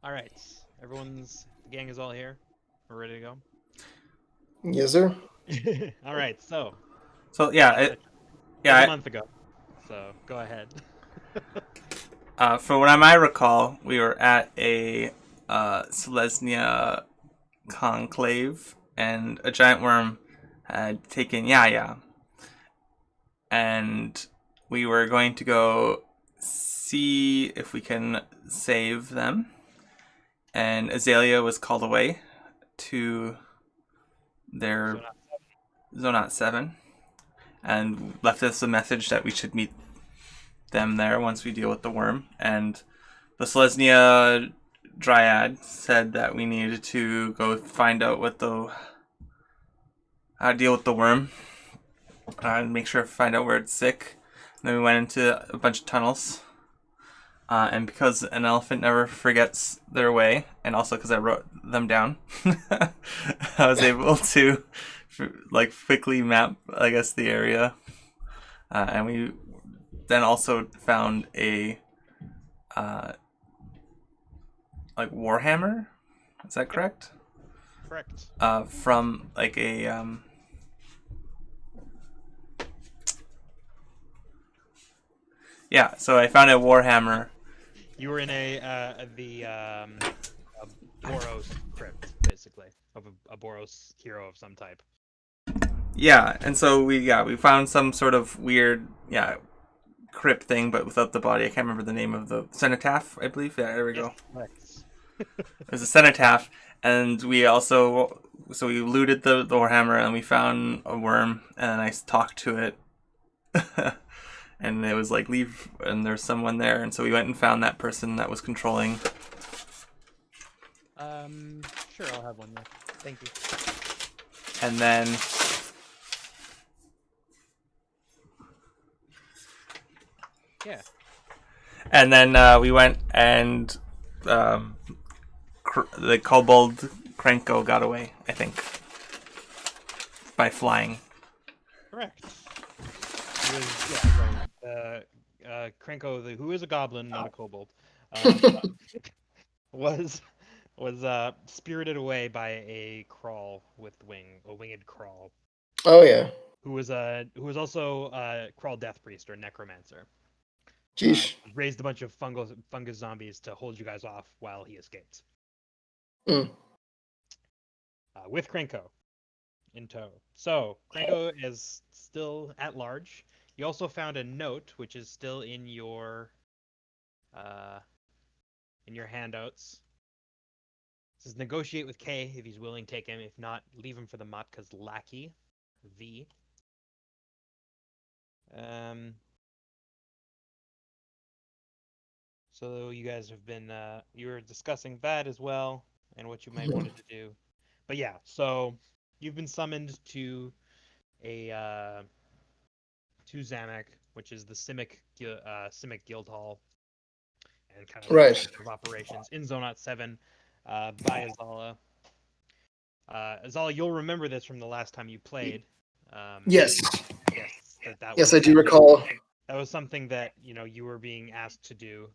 All right, the gang is all here. We're ready to go. Yes, sir. All right, so So yeah, last session was a yeah. month ago. So go ahead. From what I might recall, we were at a Selesnya conclave, and a giant worm had taken Yaya, and we were going to go see if we can save them. And Azalea was called away to So their not Zonat 7 and left us a message that we should meet them there once we deal with the worm. And the Selesnya Dryad said that we needed to go find out how to deal with the worm and make sure to find out where it's sick. And then we went into a bunch of tunnels. And because an elephant never forgets their way, and also because I wrote them down, I was able to quickly map, I guess, the area. And we then also found a warhammer. Is that correct? correct. From like a yeah. So I found a warhammer. You were in a Boros crypt, basically, of a Boros hero of some type. Yeah, and so we found some sort of weird crypt thing, but without the body. I can't remember the name of the cenotaph. I believe. Yeah, there we go. Correct. There's a cenotaph, and we looted the warhammer, and we found a worm, and I talked to it, and it was like leave, and there's someone there, and so we went and found that person that was controlling. Sure, I'll have one. Yeah. Thank you. And then Yeah. and then we went and the kobold Krenko got away, I think, by flying. Correct. He was, yeah, right. Krenko, who is a goblin, not a kobold, was spirited away by a winged crawl, Oh yeah. who was also a crawl death priest or necromancer. Jeez. Raised a bunch of fungus zombies to hold you guys off while he escaped. Mm. With Krenko in tow. So Krenko is still at large. You also found a note, which is still in your handouts. It says negotiate with K if he's willing, take him. If not, leave him for the Motka's lackey, V. So you guys have been you were discussing that as well and what you might wanted to do. But yeah, so you've been summoned to Zamek, which is the Simic Guild Hall, and kind of like Right. center of operations in Zonot 7 by Azala. Azala, you'll remember this from the last time you played. Yes. Yes, that Yes, was I do recall. that was something that you were being asked to do.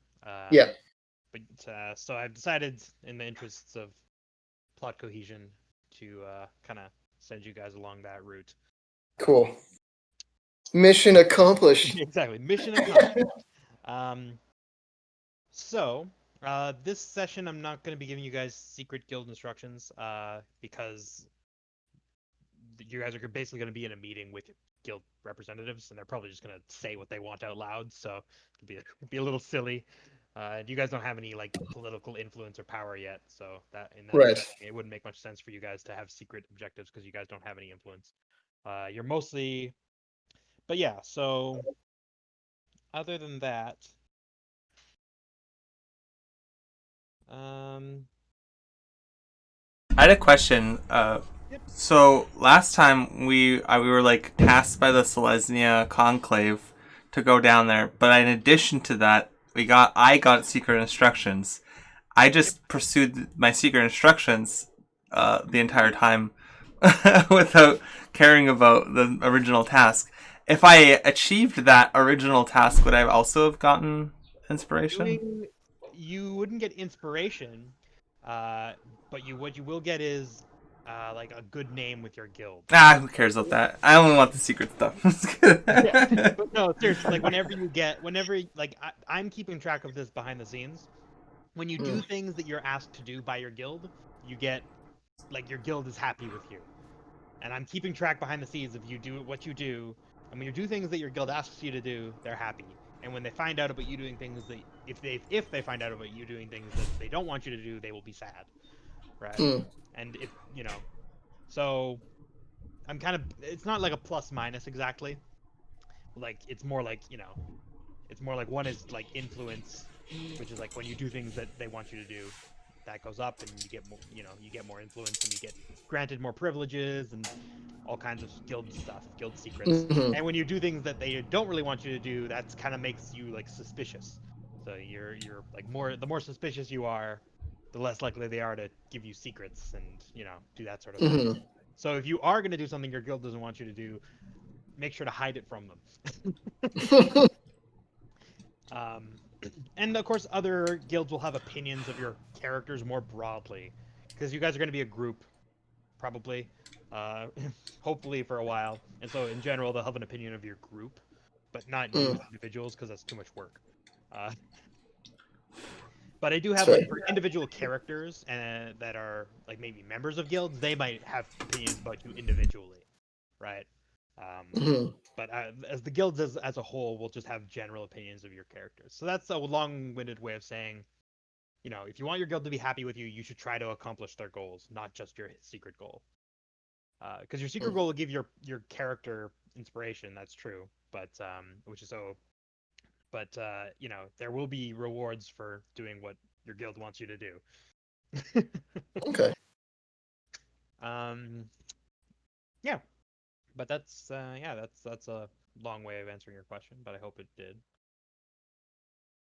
Yeah. But so I've decided, in the interests of plot cohesion, to kind of send you guys along that route. Cool. Mission accomplished. Exactly, mission accomplished. So this session, I'm not going to be giving you guys secret guild instructions because you guys are basically going to be in a meeting with guild representatives, and they're probably just going to say what they want out loud. So it'd be a little silly. You guys don't have any like political influence or power yet, so Right. it wouldn't make much sense for you guys to have secret objectives because you guys don't have any influence. You're mostly, but yeah. So other than that, I had a question. Yep. So last time we were like tasked by the Selesnya conclave to go down there, but in addition to that, I got secret instructions. I just pursued my secret instructions the entire time without caring about the original task. If I achieved that original task, would I also have gotten inspiration? You wouldn't get inspiration. But what you will get is like a good name with your guild. Who cares about that? I only want the secret stuff. Yeah, but no, seriously, like I'm keeping track of this behind the scenes. When you do things that you're asked to do by your guild, you get like your guild is happy with you. And I'm keeping track behind the scenes of you do what you do, and when you do things that your guild asks you to do, they're happy. And when they find out about you doing things that if they find out about you doing things that they don't want you to do, they will be sad, right? And if so I'm kind of it's not like a plus minus exactly. Like it's more like it's more like one is like influence, which is like when you do things that they want you to do, that goes up and you get more you get more influence and you get granted more privileges and all kinds of guild stuff, guild secrets. And when you do things that they don't really want you to do, that's kind of makes you like suspicious. So you're like the more suspicious you are, the less likely they are to give you secrets and do that sort of thing. So if you are going to do something your guild doesn't want you to do, make sure to hide it from them. And of course, other guilds will have opinions of your characters more broadly, because you guys are going to be a group, probably, uh, hopefully for a while. And so, in general, they'll have an opinion of your group, but not you as individuals, because that's too much work. Uh, but I do have like for individual characters and that are like maybe members of guilds, they might have opinions about you individually, right? But as the guilds as a whole will just have general opinions of your characters. So that's a long-winded way of saying, if you want your guild to be happy with you, you should try to accomplish their goals, not just your secret goal. Because your secret goal will give your character inspiration. That's true, but which is so. But there will be rewards for doing what your guild wants you to do. Okay. Yeah, but that's that's a long way of answering your question, but I hope it did.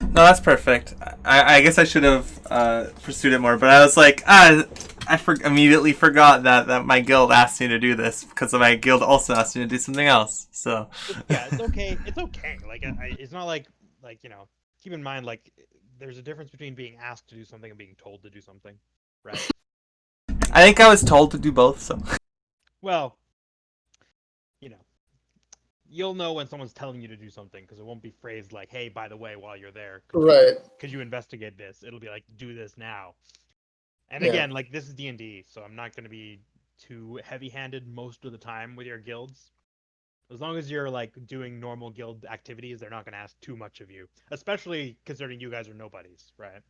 No, that's perfect. I guess I should have pursued it more, but I was like, immediately forgot that my guild asked me to do this because my guild also asked me to do something else. So yeah, it's okay. It's okay. Like it's not like keep in mind like there's a difference between being asked to do something and being told to do something, right? I think I was told to do both. So well, you'll know when someone's telling you to do something because it won't be phrased like, "Hey, by the way, while you're there, Right. could you investigate this?" It'll be like, "Do this now." And Yeah. again, like this is D&D, so I'm not going to be too heavy-handed most of the time with your guilds. As long as you're like doing normal guild activities, they're not going to ask too much of you, especially considering you guys are nobodies, right?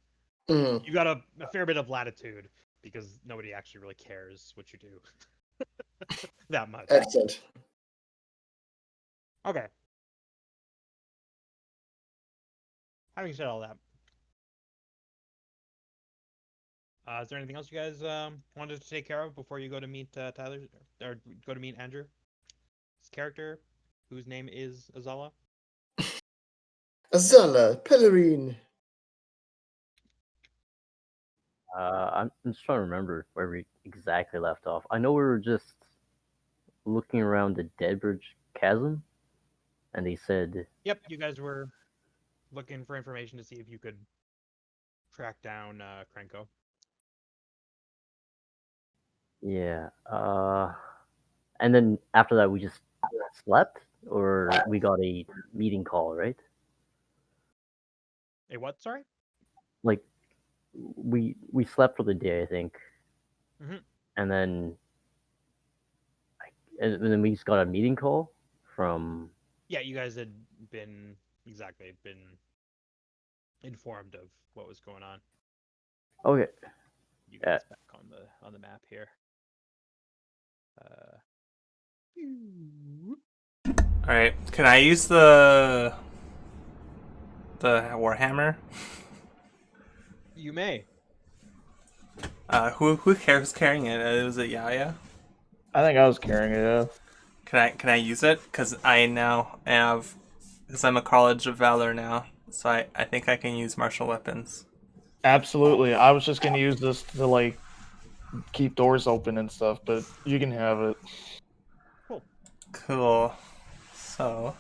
You got a fair bit of latitude because nobody actually really cares what you do that much. Excellent. Okay. Having said all that, is there anything else you guys wanted to take care of before you go to meet Tyler or go to meet Andrew? His character, whose name is Azala. Azala, Pellerine. I'm just trying to remember where we exactly left off. I know we were just looking around the Deadbridge Chasm, and they said, Yep, you guys were looking for information to see if you could track down Krenko. yeah. And then after that, we just slept, or we got a meeting call, right? A what? Sorry. Like, we slept for the day, I think, Mm-hmm. and then we just got a meeting call from. Yeah, you guys had been informed of what was going on. Okay. You guys back on the map here. all right, can I use the Warhammer? You may. Who's carrying it? Was it Yaya? I think I was carrying it up. Can I use it? Because I now have, because I'm a College of Valor now, so I think I can use martial weapons. Absolutely. I was just gonna use this to like keep doors open and stuff, but you can have it. Cool. So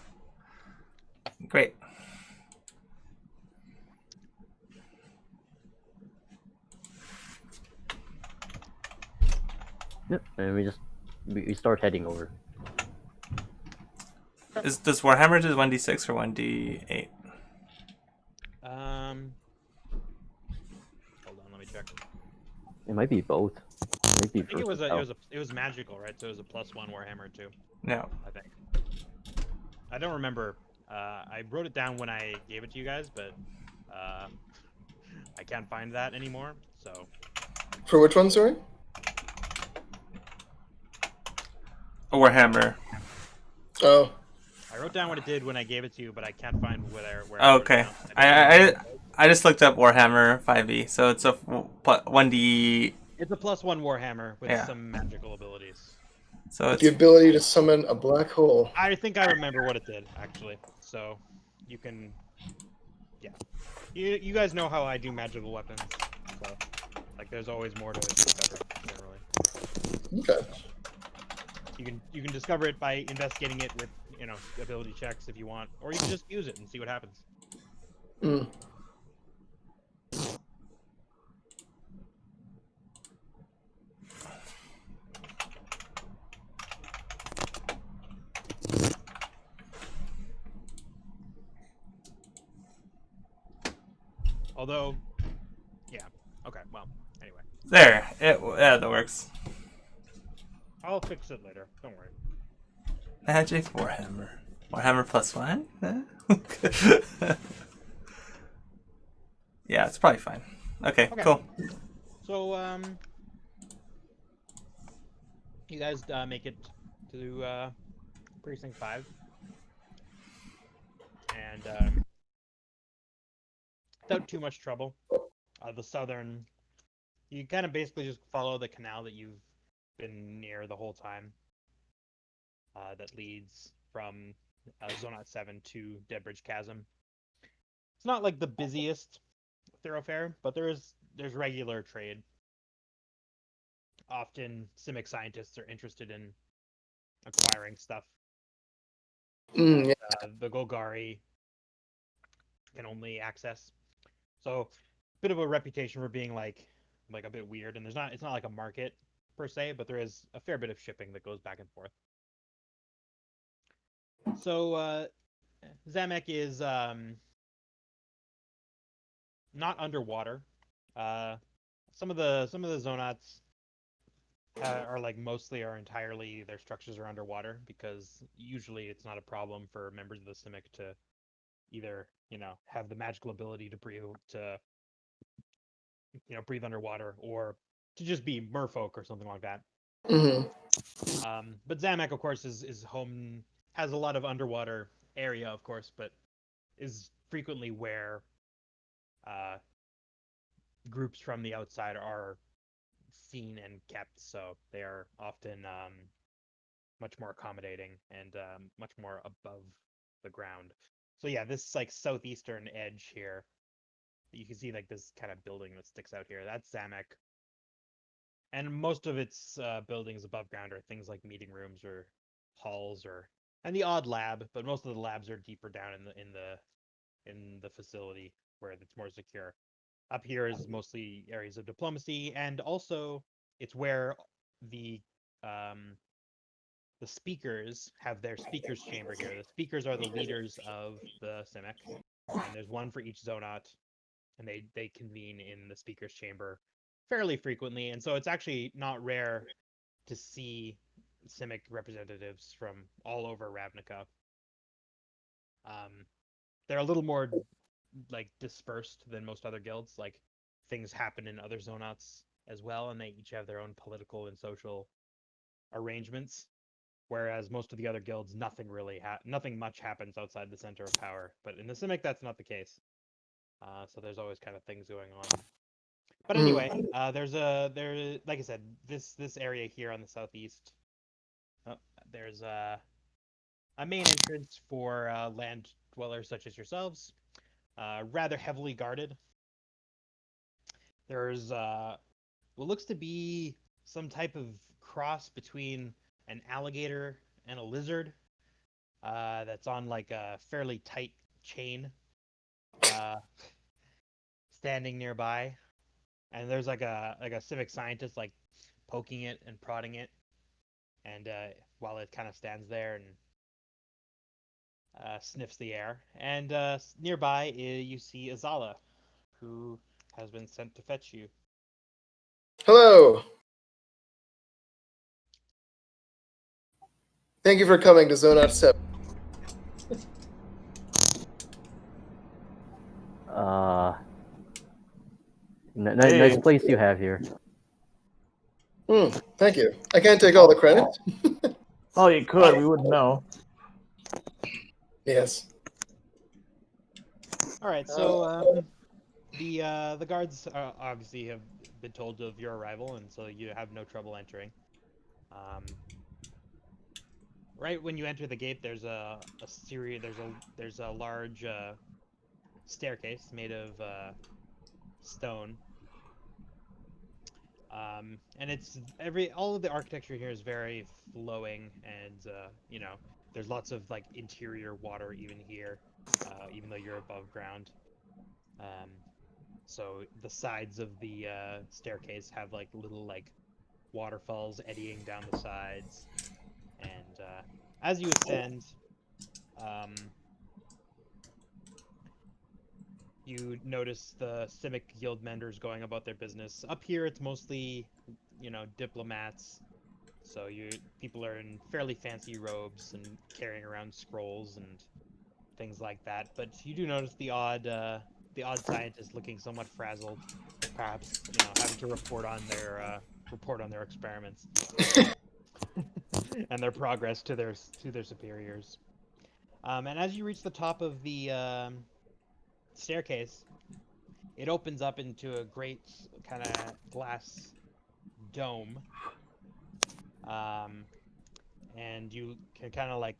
great. And we start heading over. Does Warhammer do 1d6 or 1d8? Hold on, let me check. It might be both. Maybe I think it was magical, right? So it was a +1 Warhammer too. No. I think. I don't remember. I wrote it down when I gave it to you guys, but I can't find that anymore. So For which one, sorry? A Warhammer. Oh, I wrote down what it did when I gave it to you, but I can't find where. Oh, okay. I just looked up Warhammer 5e, so it's a 1d. It's a +1 Warhammer with Yeah. some magical abilities. So with the it's ability to summon a black hole. I think I remember what it did actually. So you can, yeah. You guys know how I do magical weapons, so like there's always more to discover generally. Okay. You can discover it by investigating it with ability checks if you want, or you can just use it and see what happens. Mm. Although, yeah, okay, well, anyway, there. Yeah, that works. I'll fix it later. Don't worry. Magic Warhammer. Warhammer +1? Yeah, it's probably fine. Okay, Okay. cool. So, you guys make it to Precinct 5, and without too much trouble, you kind of basically just follow the canal that you've been near the whole time. That leads from Zonot 7 to Deadbridge Chasm. It's not like the busiest thoroughfare, but there's regular trade. Often, Simic scientists are interested in acquiring stuff. Yeah. The Golgari can only access. So, bit of a reputation for being like a bit weird, and it's not like a market per se, but there is a fair bit of shipping that goes back and forth. So Zamek is not underwater. Some of the Zonats are like mostly or entirely their structures are underwater because usually it's not a problem for members of the Simic to either have the magical ability to breathe breathe underwater or to just be merfolk or something like that. Mm-hmm. But Zamek, of course, is home, has a lot of underwater area, of course, but is frequently where groups from the outside are seen and kept. So they are often much more accommodating and much more above the ground. So yeah, this like southeastern edge here, you can see like this kind of building that sticks out here. That's Zamek. And most of its buildings above ground are things like meeting rooms or halls and the odd lab, but most of the labs are deeper down in the facility where it's more secure. Up here is mostly areas of diplomacy, and also it's where the the speakers have their speakers chamber here. The speakers are the leaders of the Simic, and there's one for each zonot, and they convene in the speakers chamber fairly frequently, and so it's actually not rare to see Simic representatives from all over Ravnica. They're a little more like dispersed than most other guilds. Like things happen in other zonots as well, and they each have their own political and social arrangements. Whereas most of the other guilds, nothing much happens outside the center of power. But in the Simic, that's not the case. So there's always kind of things going on. But anyway, like I said, this area here on the southeast, there's a main entrance for land dwellers such as yourselves, rather heavily guarded. There's what looks to be some type of cross between an alligator and a lizard that's on like a fairly tight chain standing nearby. And there's like a civic scientist like poking it and prodding it, and while it kind of stands there and sniffs the air. And nearby, you see Azala, who has been sent to fetch you. Hello. Thank you for coming to Zone 7. Nice Hey. place you have here. Thank you. I can't take all the credit. Oh, you could. We wouldn't know. Yes. All right, so the guards obviously have been told of your arrival, and so you have no trouble entering. Right when you enter the gate, there's a series. There's a large staircase made of stone. And it's all of the architecture here is very flowing, and there's lots of like interior water even here, even though you're above ground. Um, so the sides of the staircase have like little like waterfalls eddying down the sides, and as you ascend, um, you notice the Simic guild members going about their business. Up here, it's mostly, diplomats. So people are in fairly fancy robes and carrying around scrolls and things like that. But you do notice the odd scientist looking somewhat frazzled, perhaps having to report on their experiments and their progress to their superiors. And as you reach the top of the staircase, it opens up into a great kind of glass dome, um, and you can kind of like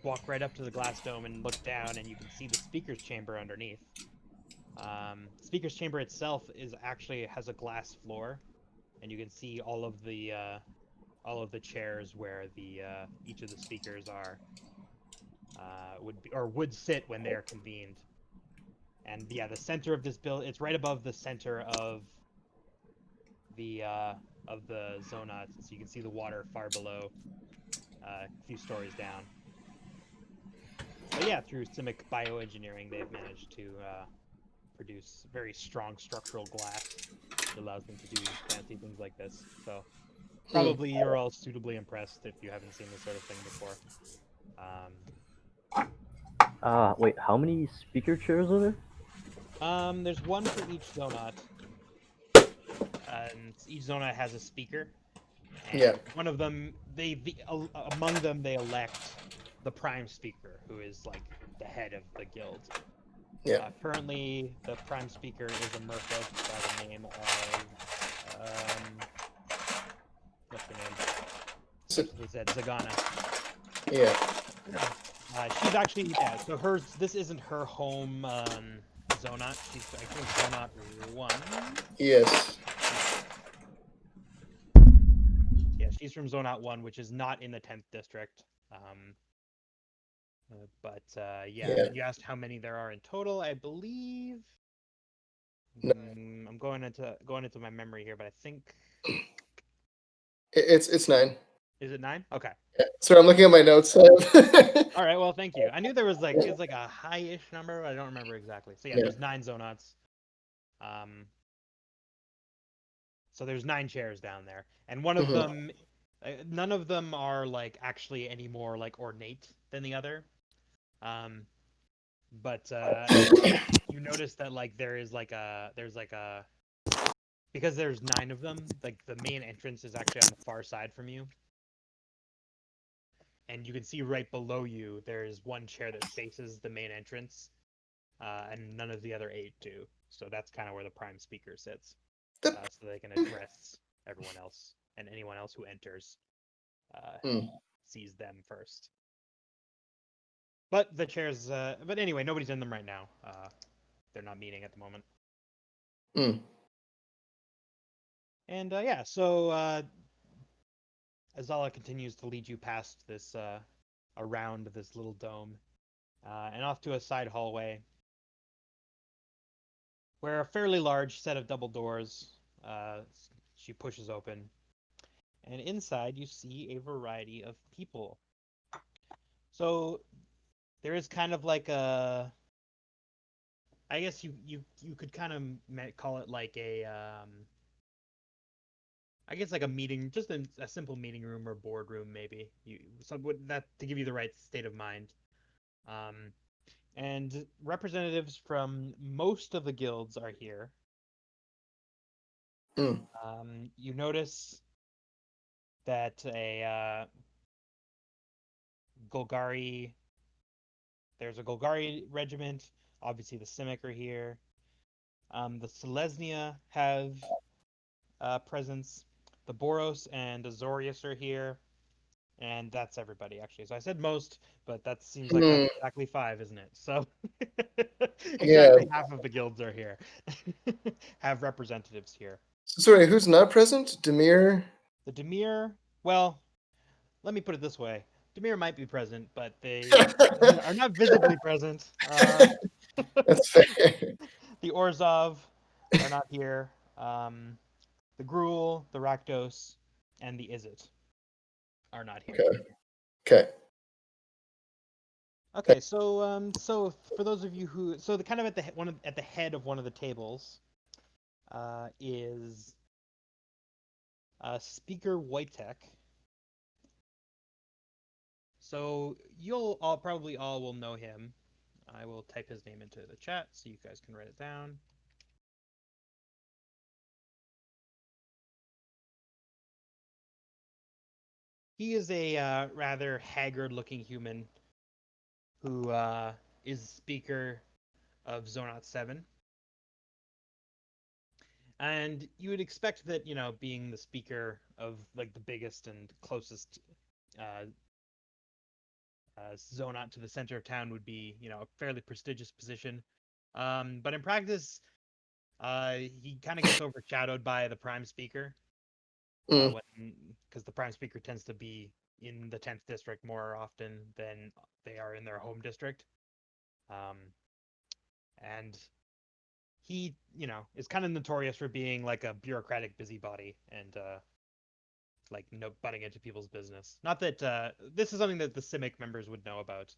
walk right up to the glass dome and look down, and you can see the speaker's chamber underneath. Speaker's chamber itself has a glass floor, and you can see all of the chairs where the each of the speakers are would sit when they are convened. And yeah, the center of this build, it's right above the center the uh, of the zona, so you can see the water far below, a few stories down. But yeah, through Simic bioengineering, they've managed to produce very strong structural glass that allows them to do fancy things like this. So probably you're all suitably impressed if you haven't seen this sort of thing before. Wait, how many speaker chairs are there? There's one for each zonot, and each zonot has a speaker. And Yeah. one of them, among them, they elect the prime speaker, who is like the head of the guild. Yeah. Currently, the prime speaker is a merfolk by the name of what's her name? Starts with a Z. Zagana. Yeah. She's actually So this isn't her home zonot. She's I think zonot 1. Yes. Yeah, she's from zonot 1, which is not in the 10th district. But Yeah. you asked how many there are in total. I believe No. I'm going into my memory here, but I think It's 9. is it 9? Okay. Yeah. Sorry, I'm looking at my notes. All right. Well, thank you. I knew there was it's like a high-ish number, but I don't remember exactly. So yeah, Yeah. there's 9 zonots. So there's 9 chairs down there, and one of them, none of them are like actually any more like ornate than the other. But you notice that like there's like a because there's 9 of them, like the main entrance is actually on the far side from you. And you can see right below you there's one chair that faces the main entrance, and none of the other 8 do. So that's kind of where the prime speaker sits, so they can address everyone else, and anyone else who enters sees them first. But the chairs, but anyway, nobody's in them right now. They're not meeting at the moment. And yeah, so Azala continues to lead you past this, around this little dome, and off to a side hallway, where a fairly large set of double doors she pushes open, And inside you see a variety of people. So there is kind of like a, I guess you could kind of call it like a I guess like a meeting, just a simple meeting room or boardroom, maybe. That to give you the right state of mind. Um, and representatives from most of the guilds are here. Mm. You notice that Golgari, there's a Golgari regiment. Obviously, the Simic are here. The Selesnya have presence. The Boros and Azorius are here. And that's everybody, actually. So I said most, but that seems like that's exactly 5, isn't it? So Yeah. exactly half of the guilds are here, have representatives here. Sorry, who's not present? Demir? The Demir, well, let me put it this way. Demir might be present, but they are not visibly present. That's fair. The Orzov are not here. The Gruul, the Rakdos, and the Izzet are not here. Okay. Okay. Okay, so for those of you who, so the kind of at the at the head of one of the tables, is Speaker Wojtek. So you'll all probably all will know him. I will type his name into the chat so you guys can write it down. He is a rather haggard-looking human who is Speaker of Zonot 7. And you would expect that, you know, being the speaker of like the biggest and closest uh, Zonot to the center of town would be, you know, a fairly prestigious position. But in practice, he kind of gets overshadowed by the prime speaker, Mm. because the prime speaker tends to be in the 10th district more often than they are in their home district. Um, and he, you know, is kind of notorious for being like a bureaucratic busybody and like no butting into people's business. Not that this is something that the Simic members would know about,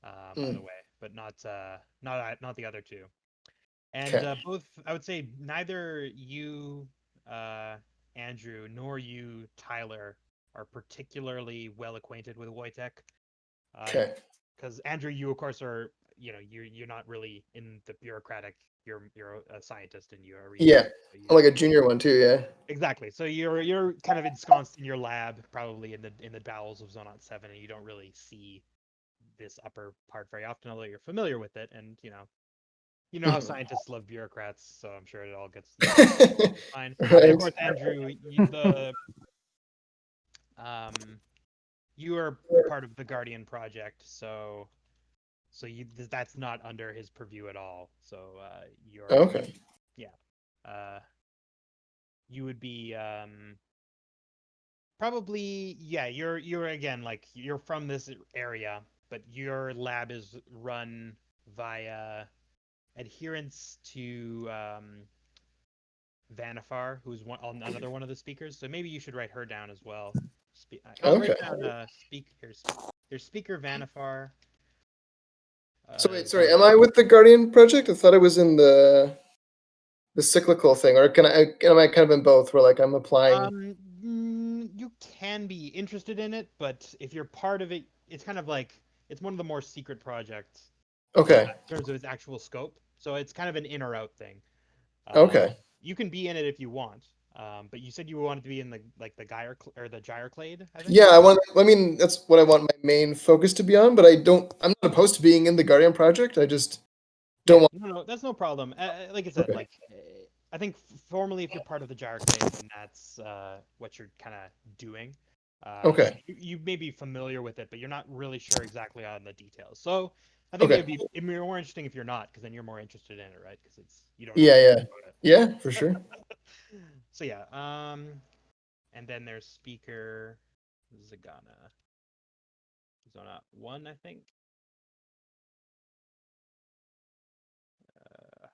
by the Mm. way, but not the other two. And Okay. both, I would say, neither you, uh, Andrew, nor you, Tyler, are particularly well acquainted with Wojtek. Okay. Because Andrew, you of course are, you know, you're not really in the bureaucratic. You're a scientist and you're a Yeah. researcher. So you I'm like don't a junior one too, yeah. exactly. So you're kind of ensconced in your lab, probably in the bowels of Zonot 7, and you don't really see this upper part very often, although you're familiar with it, and you know how Mhm. scientists love bureaucrats, so I'm sure it all gets you know, fine. And of Right. course, Andrew, um, you are part of the Guardian project, so that's not under his purview at all. So Okay. yeah, uh, you would be probably yeah. You're again like you're from this area, but your lab is run via adherence to Vanifar, who's another one of the speakers. So maybe you should write her down as well. I'll Okay. write down here's speaker Vanifar. So wait, sorry, Zona. am I with the Guardian project? I thought I was in the cyclical thing, or am I kind of in both where like I'm applying? You can be interested in it, but if you're part of it, it's kind of like it's one of the more secret projects Okay. in terms of its actual scope. So it's kind of an in or out thing. Okay. You can be in it if you want, but you said you wanted to be in the like the or the Gyroclade, I think. Yeah, I mean, that's what I want my main focus to be on, but I'm not opposed to being in the Guardian project. I just don't Yeah, want. no, that's no problem. Like I said, Okay. like I think formally, if you're part of the Gyroclade, then that's what you're kind of doing. Okay. You may be familiar with it, but you're not really sure exactly on the details. So I think Okay. it'd be more interesting if you're not, because then you're more interested in it, right? Because you don't know Yeah, anything yeah. about Yeah, for sure. it. So yeah, and then there's speaker Zagana, Zona 1, I think. Uh,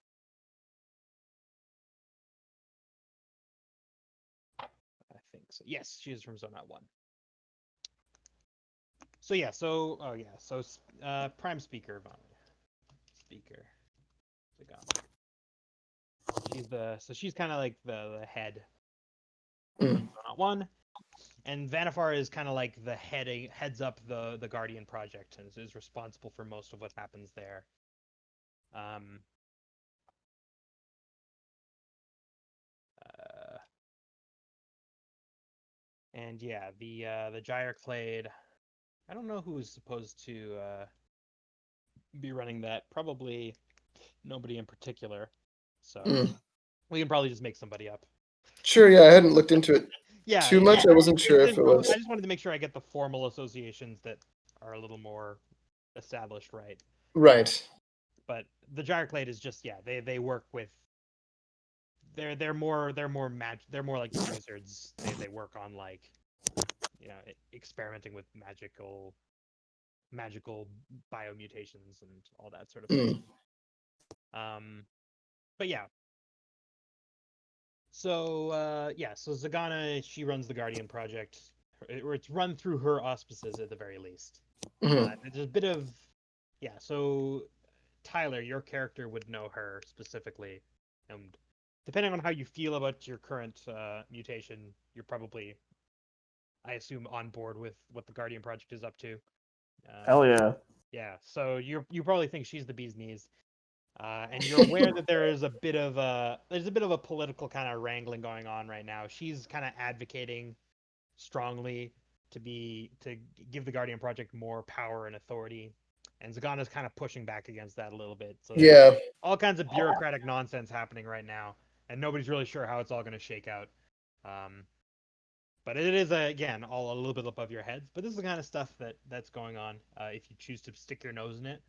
I think Yes, she is from Zone 1. So yeah, Prime Speaker Vomit. Speaker. She's kind of like the head Mm. in Zone 1. And Vanifar is kind of like the heads up the Guardian project and is responsible for most of what happens there. Um, and yeah, the Gyroclade. I don't know who is supposed to be running that. Probably nobody in particular. So Mm. we can probably just make somebody up. Sure, yeah, I hadn't looked into it Yeah, too much. I wasn't sure if it was. I just wanted to make sure I get the formal associations that are a little more established right. Right. But the Gyroclade is just they work with they're more like the wizards. They work on like experimenting with magical biomutations and all that sort of thing. But yeah. So so Zagana, she runs the Guardian project, or it's run through her auspices at the very least. Mhm. There's a bit of so Tyler, your character would know her specifically, and depending on how you feel about your current mutation, you're probably, I assume, on board with what the Guardian Project is up to. Hell yeah. Yeah, so you probably think she's the bee's knees, and you're aware that there's a bit of a political kind of wrangling going on right now. She's kind of advocating strongly to give the Guardian Project more power and authority, and Zagana's kind of pushing back against that a little bit. So there's Yeah. all kinds of bureaucratic nonsense happening right now, and nobody's really sure how it's all going to shake out. But it is again all a little bit above your heads. But this is the kind of stuff that's going on. If you choose to stick your nose in it,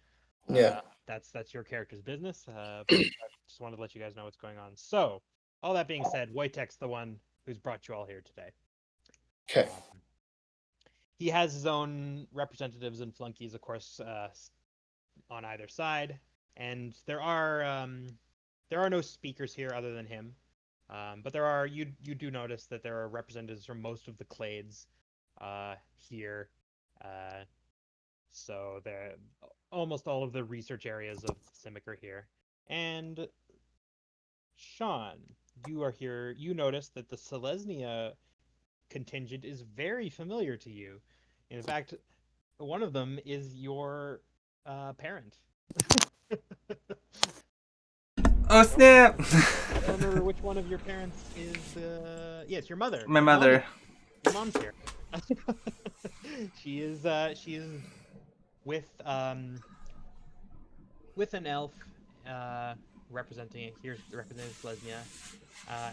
Yeah. that's your character's business. But I just wanted to let you guys know what's going on. So, all that being said, Wojtek's the one who's brought you all here today. Okay. He has his own representatives and flunkies, of course, on either side, and there are no speakers here other than him. But there are you do notice that there are representatives from most of the clades here. So there almost all of the research areas of Simic are here. And Sean, you are here. You notice that the Selesnya contingent is very familiar to you. In fact, one of them is your parent. Oh snap! I don't remember which one of your parents is. Yeah, it's your mother. My Your mom mother. Your mom's here. She is. She is with an elf representing it. Here's representing Selesnya,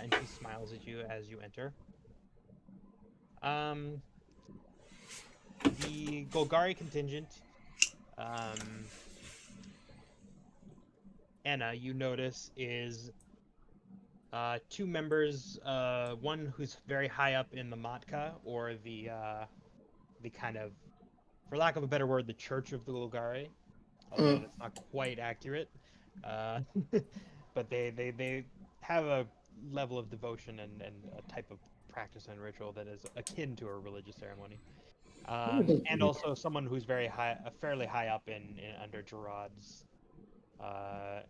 and she smiles at you as you enter. The Golgari contingent. Anna, you notice, is two members. One who's very high up in the Matka, or the kind of, for lack of a better word, the Church of the Golgari. Although that's not quite accurate. Uh, but they have a level of devotion and a type of practice and ritual that is akin to a religious ceremony. And also someone who's fairly high up in under Gerard's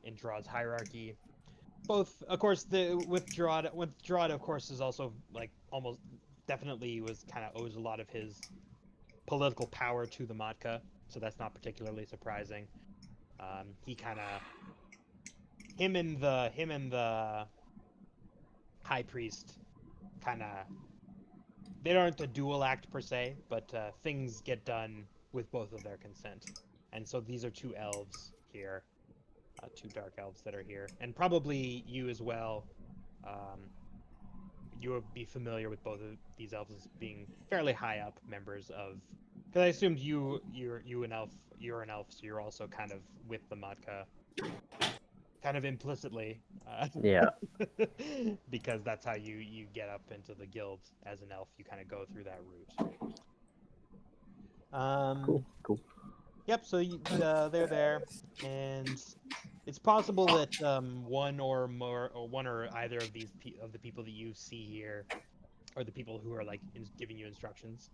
in Gerard's hierarchy. Both, of course, with Gerard, of course, is also like almost definitely was kind of owes a lot of his political power to the Matka, so that's not particularly surprising. He kind of him and the high priest kind of they aren't a dual act per se, but things get done with both of their consent. And so these are two elves here, two dark elves that are here, and probably you as well. You would be familiar with both of these elves as being fairly high up members of. Because I assumed you're an elf, so you're also kind of with the Matka, kind of implicitly. Yeah. Because that's how you get up into the guild as an elf. You kind of go through that route. Cool. Yep. So they're there, and it's possible that one or either of these of the people that you see here or the people who are like giving you instructions.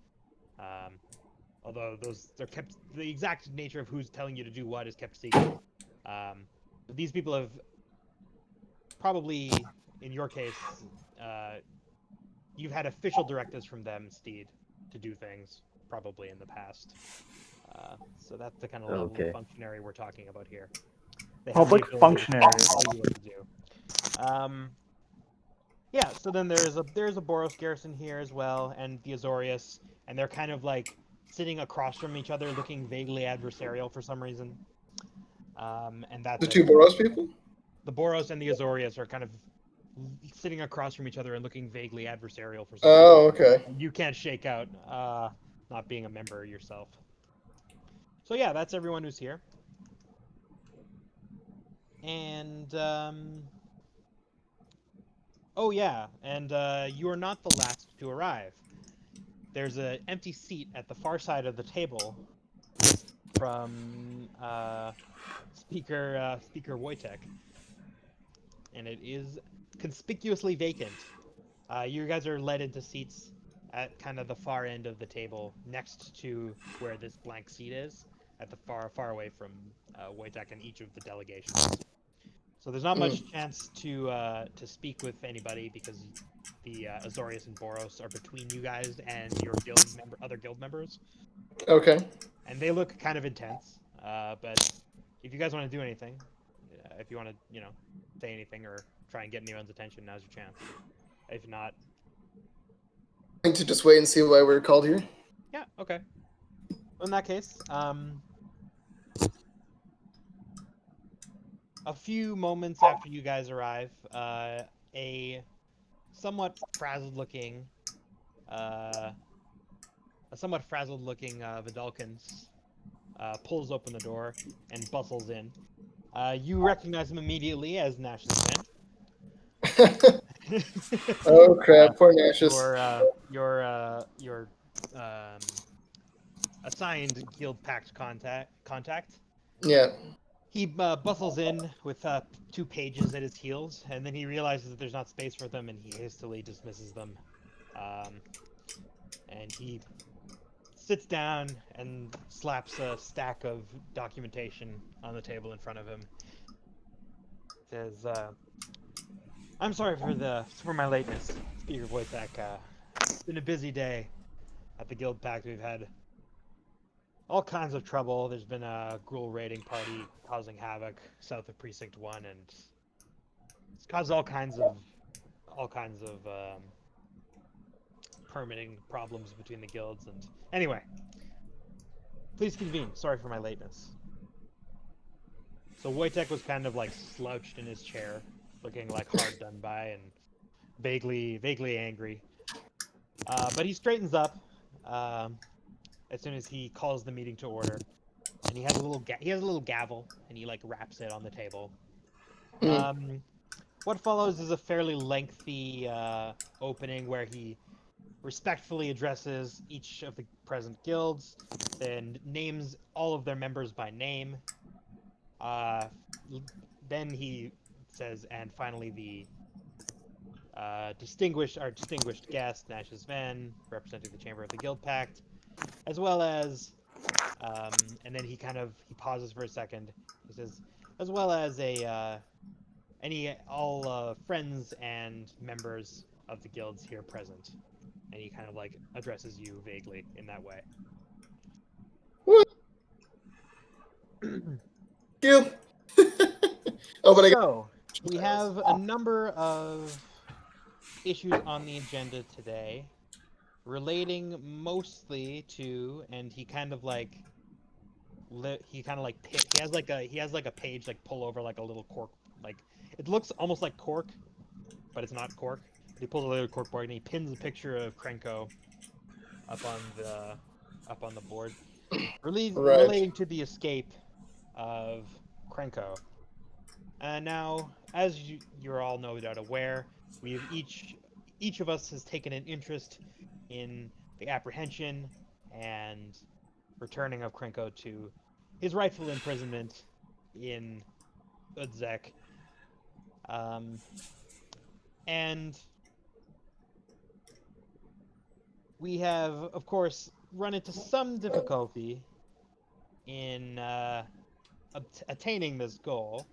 Although they're kept, the exact nature of who's telling you to do what is kept secret. But these people have probably, in your case, you've had official directives from them, Steed, to do things probably in the past. So that's the kind of level of Okay. functionary we're talking about here. They have Public the ability to functionaries. tell you what to do. Yeah, so then there's a Boros garrison here as well, and the Azorius, and they're kind of like sitting across from each other, looking vaguely adversarial for some reason. And that's The it. two Boros people? The Boros and the Azorius are kind of sitting across from each other and looking vaguely adversarial for some reason. Oh, okay. You can't shake out not being a member yourself. So yeah, that's everyone who's here. And oh yeah, and you are not the last to arrive. There's an empty seat at the far side of the table from Speaker Wojtek, and it is conspicuously vacant. You guys are led into seats at kind of the far end of the table, next to where this blank seat is, at the far away from Wojtek and each of the delegations. So there's not much chance to speak with anybody because the Azorius and Boros are between you guys and your other guild members, Okay. and they look kind of intense. But if you guys want to do anything, if you want to, say anything or try and get anyone's attention, now's your chance. If not, I need to just wait and see why we're called here. yeah, okay. In that case, a few moments after you guys arrive, a somewhat frazzled-looking, uh, Vidalkins pulls open the door and bustles in. You recognize him immediately as Nash's man. Oh crap! Poor Nashus. Your assigned guild pact contact. Yeah. He bustles in with 2 pages at his heels, and then he realizes that there's not space for them, and he hastily dismisses them. And he sits down and slaps a stack of documentation on the table in front of him. Says, "I'm sorry for my lateness, Speaker Wojtek. It's been a busy day at the Guild Pact. We've had all kinds of trouble. There's been a Gruul raiding party causing havoc south of Precinct 1, and it's caused all kinds of permitting problems between the guilds. And anyway, please convene. Sorry for my lateness." So Wojtek was kind of like slouched in his chair, looking like hard done by and vaguely angry. But he straightens up as soon as he calls the meeting to order, and he has a little gavel, and he like raps it on the table. What follows is a fairly lengthy opening where he respectfully addresses each of the present guilds, then names all of their members by name. Then he says, and finally the distinguished guest, Nash's Van, representing the Chamber of the Guild Pact, as well as, and then he pauses for a second. He says, as well as all friends and members of the guilds here present, and he kind of like addresses you vaguely in that way. What? You. Oh, but I got. So we have a number of issues on the agenda today, relating mostly to, and he has like a page like pull over like a little cork, like it looks almost like cork, but it's not cork. He pulls a little cork board and he pins a picture of Krenko up on the board, Right. relating to the escape of Krenko. Now, as you're all no doubt aware, we've each of us has taken an interest in the apprehension and returning of Krenko to his rightful imprisonment in Udzek. And we have, of course, run into some difficulty in attaining this goal.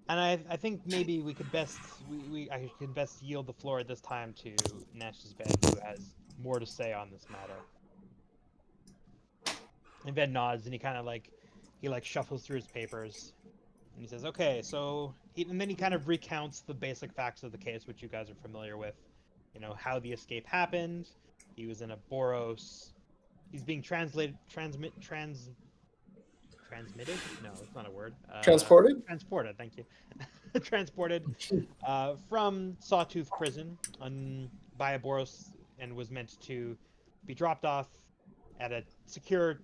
And I think maybe we could I could best yield the floor at this time to Nash's Ben, who has more to say on this matter. And Ben nods, and he shuffles through his papers, and he says, "Okay, so," and then he kind of recounts the basic facts of the case, which you guys are familiar with. You know how the escape happened. He was in a Boros. He's being transmitted? No, it's not a word. Transported? Transported. Thank you. Transported from Sawtooth Prison by a Boros, and was meant to be dropped off at a secure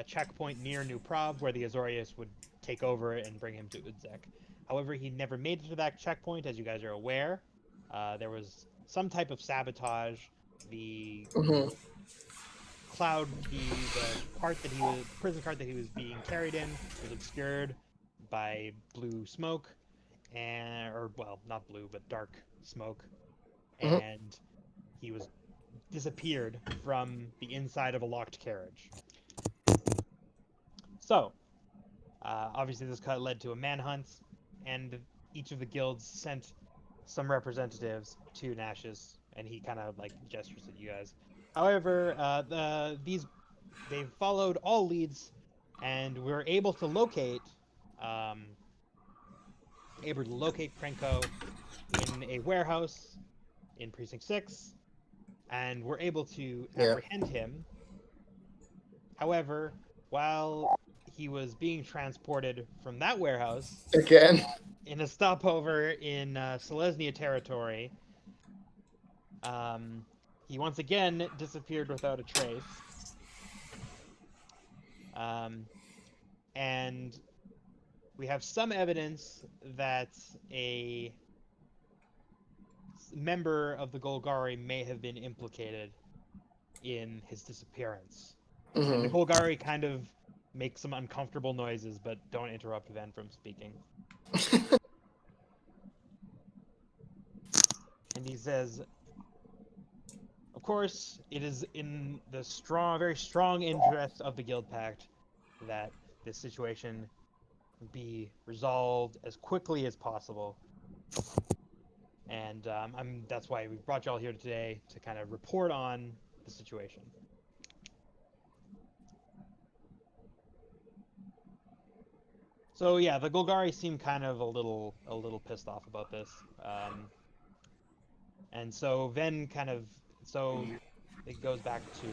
checkpoint near New Prov, where the Azorius would take over and bring him to Udzek. However, he never made it to that checkpoint, as you guys are aware. There was some type of sabotage. The Mhm. the prison cart that he was being carried in was obscured by blue smoke, or well, not blue, but dark smoke, Mhm. and he was disappeared from the inside of a locked carriage. So, obviously, this led to a manhunt, and each of the guilds sent some representatives to Nash's, and he kind of gestures at you guys. However, they followed all leads, and we were um, able to locate Krenko in a warehouse in Precinct 6, and we're able to Yeah. apprehend him. However, while he was being transported from that warehouse Again. in a stopover in Selesnya territory, um, he once again disappeared without a trace. Um, and we have some evidence that a member of the Golgari may have been implicated in his disappearance. And the Mhm. Golgari kind of make some uncomfortable noises, but don't interrupt Ven from speaking. And he says, "Of course, it is in the very strong interest of the Guild Pact that this situation be resolved as quickly as possible. And that's why we brought y'all here today to kind of report on the situation." So yeah, the Golgari seem kind of a little pissed off about this, and so Ven it goes back to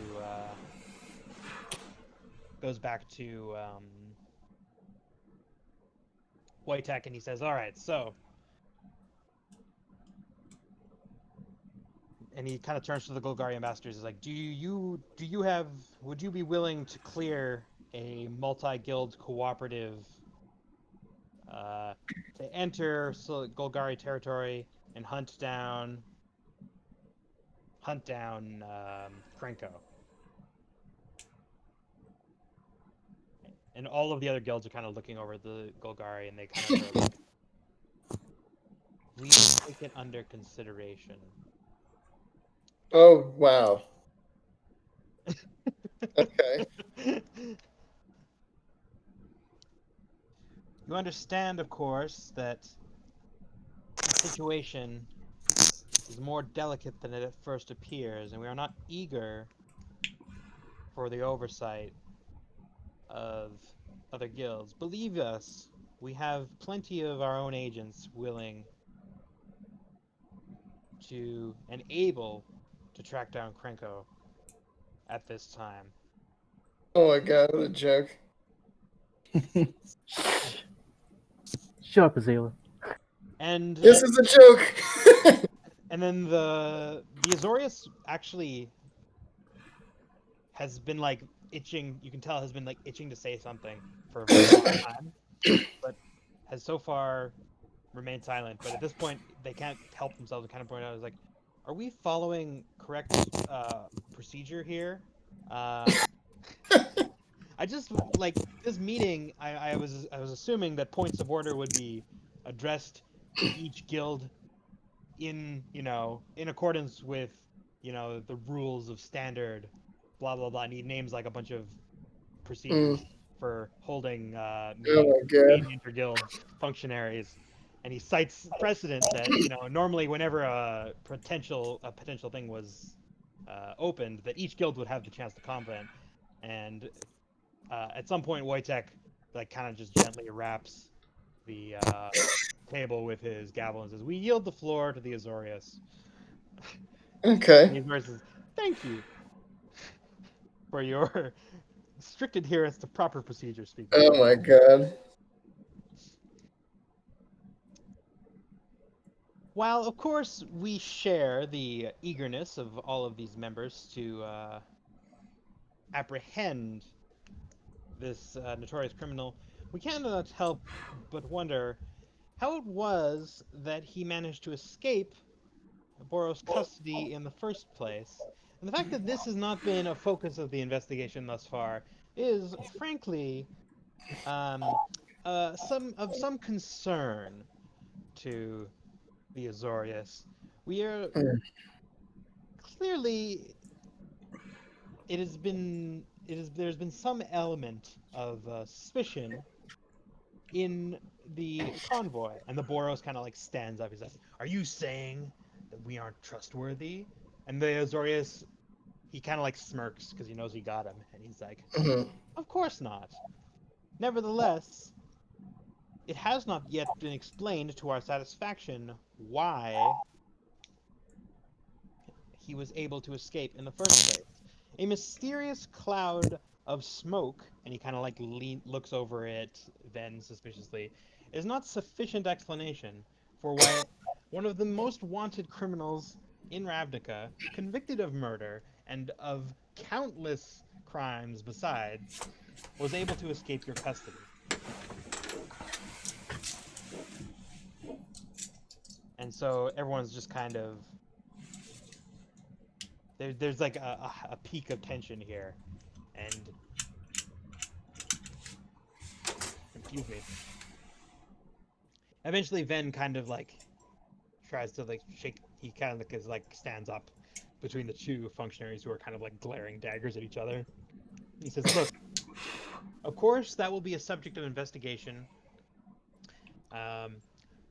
Wojtek, and he says, "All right, so," and he kind of turns to the Golgari ambassadors. He's like, would you be willing to clear a multi-guild cooperative to enter Golgari territory and hunt down Krenko?" And all of the other guilds are kind of looking over the Golgari, and they kind of are like, "We will take it under consideration." Oh wow. Okay. You understand, of course, that the situation is more delicate than it at first appears, and we are not eager for the oversight of other guilds. Believe us, we have plenty of our own agents willing to and able to track down Krenko at this time. Oh my god, what a joke. Shut up, Azalea. And This is a joke. and then the Azorius actually has been itching. You can tell has been itching to say something for a very long time, but has so far remained silent. But at this point, they can't help themselves and kind of point out, is like, "Are we following correct procedure here?" I just this meeting. I was assuming that points of order would be addressed to each guild in in accordance with the rules of standard, blah blah blah. And he names like a bunch of procedures for holding Oh meetings my between god. interguild functionaries, and he cites precedent that normally whenever a potential thing was opened, that each guild would have the chance to comment, and at some point Wojtek like kind of just gently raps the table with his gavel and says, "We yield the floor to the Azorius." And Okay. the Azorius says, "Thank you for your strict adherence to proper procedure." Speaking of Oh my god. while of course we share the eagerness of all of these members to apprehend this notorious criminal, we cannot help but wonder how it was that he managed to escape Boros custody in the first place. And the fact that this has not been a focus of the investigation thus far is, frankly, um, some concern to the Azorius. We are Mm. clearly there's been some element of suspicion in the convoy, and the Boros kind of like stands up. He's like, "Are you saying that we aren't trustworthy?" And the Azorius, he kind of like smirks because he knows he got him, and he's like, Mhm. "Of course not. Nevertheless, it has not yet been explained to our satisfaction why he was able to escape in the first place. A mysterious cloud of smoke," and he kind of like looks over it then suspiciously, "is not sufficient explanation for why one of the most wanted criminals in Ravnica, convicted of murder and of countless crimes besides, was able to escape your custody." And so everyone's just kind of there's like a peak of tension here, and excuse me. Eventually, Ven kind of like tries to like shake. He kind of like is like stands up between the two functionaries who are kind of like glaring daggers at each other. He says, "Look, of course that will be a subject of investigation, um,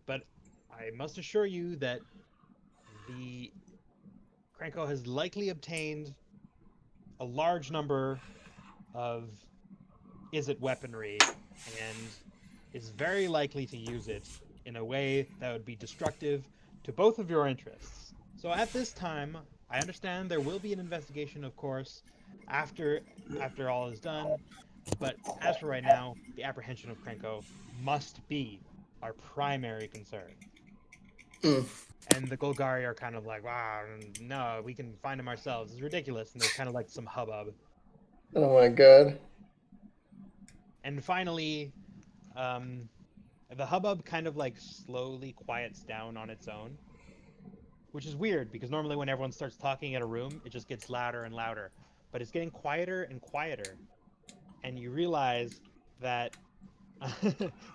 but I must assure you that the Krenko has likely obtained a large number of is it weaponry and is very likely to use it in a way that would be destructive to both of your interests. So at this time, I understand there will be an investigation, of course, after after all is done, but as for right now, the apprehension of Krenko must be our primary concern." Mm. And the Golgari are kind of like, "Wow, no, we can find him ourselves. It's ridiculous." And there's kind of like some hubbub. Oh my god. And finally, um, the hubbub kind of like slowly quiets down on its own, which is weird because normally when everyone starts talking in a room, it just gets louder and louder. But it's getting quieter and quieter, and you realize that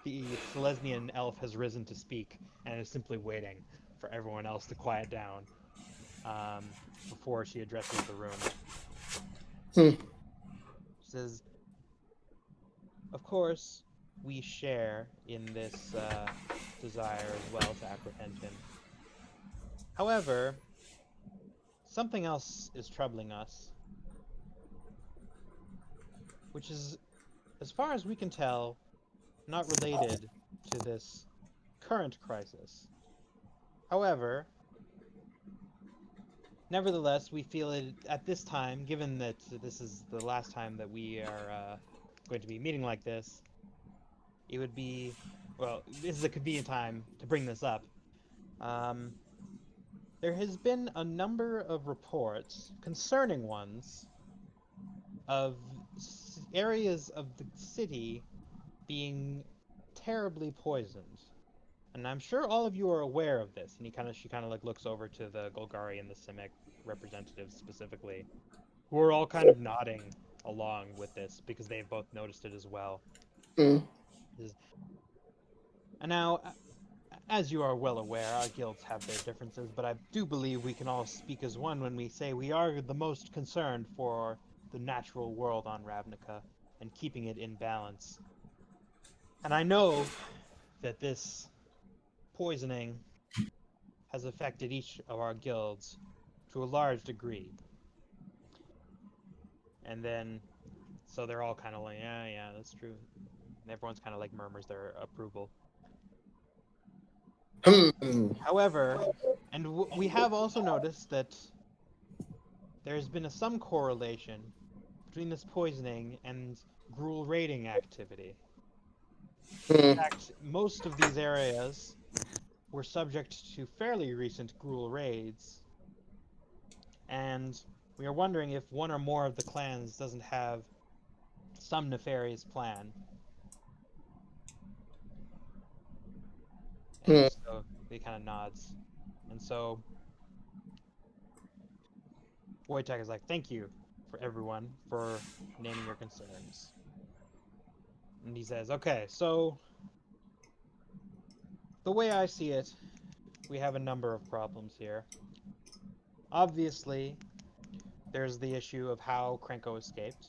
the Selesnian elf has risen to speak and is simply waiting for everyone else to quiet down um, before she addresses the room. Hmm. She says, "Of course, we share in this desire as well to apprehend him. However, something else is troubling us, which is, as far as we can tell, not related to this current crisis. However, nevertheless, we feel it at this time, given that this is the last time that we are going to be meeting like this, it would be, well, this is a convenient time to bring this up. Um, there has been a number of reports, concerning ones, of areas of the city being terribly poisoned. And I'm sure all of you are aware of this." And she kind of like looks over to the Golgari and the Simic representatives specifically, who are all kind of nodding along with this because they've both noticed it as well. Mm. And now, As you are well aware, our guilds have their differences, but I do believe we can all speak as one when we say we are the most concerned for the natural world on Ravnica and keeping it in balance. And I know that this poisoning has affected each of our guilds to a large degree. And then, so they're all kind of like, yeah, that's true. And everyone's kind of like murmurs their approval. However, and we have also noticed that there's been some correlation between this poisoning and gruel raiding activity. In fact, most of these areas were subject to fairly recent gruel raids, and we are wondering if one or more of the clans doesn't have some nefarious plan. And so he kind of nods. And so Wojtek is like, thank you for everyone for naming your concerns. And he says, okay, so the way I see it, we have a number of problems here. Obviously, there's the issue of how Krenko escaped.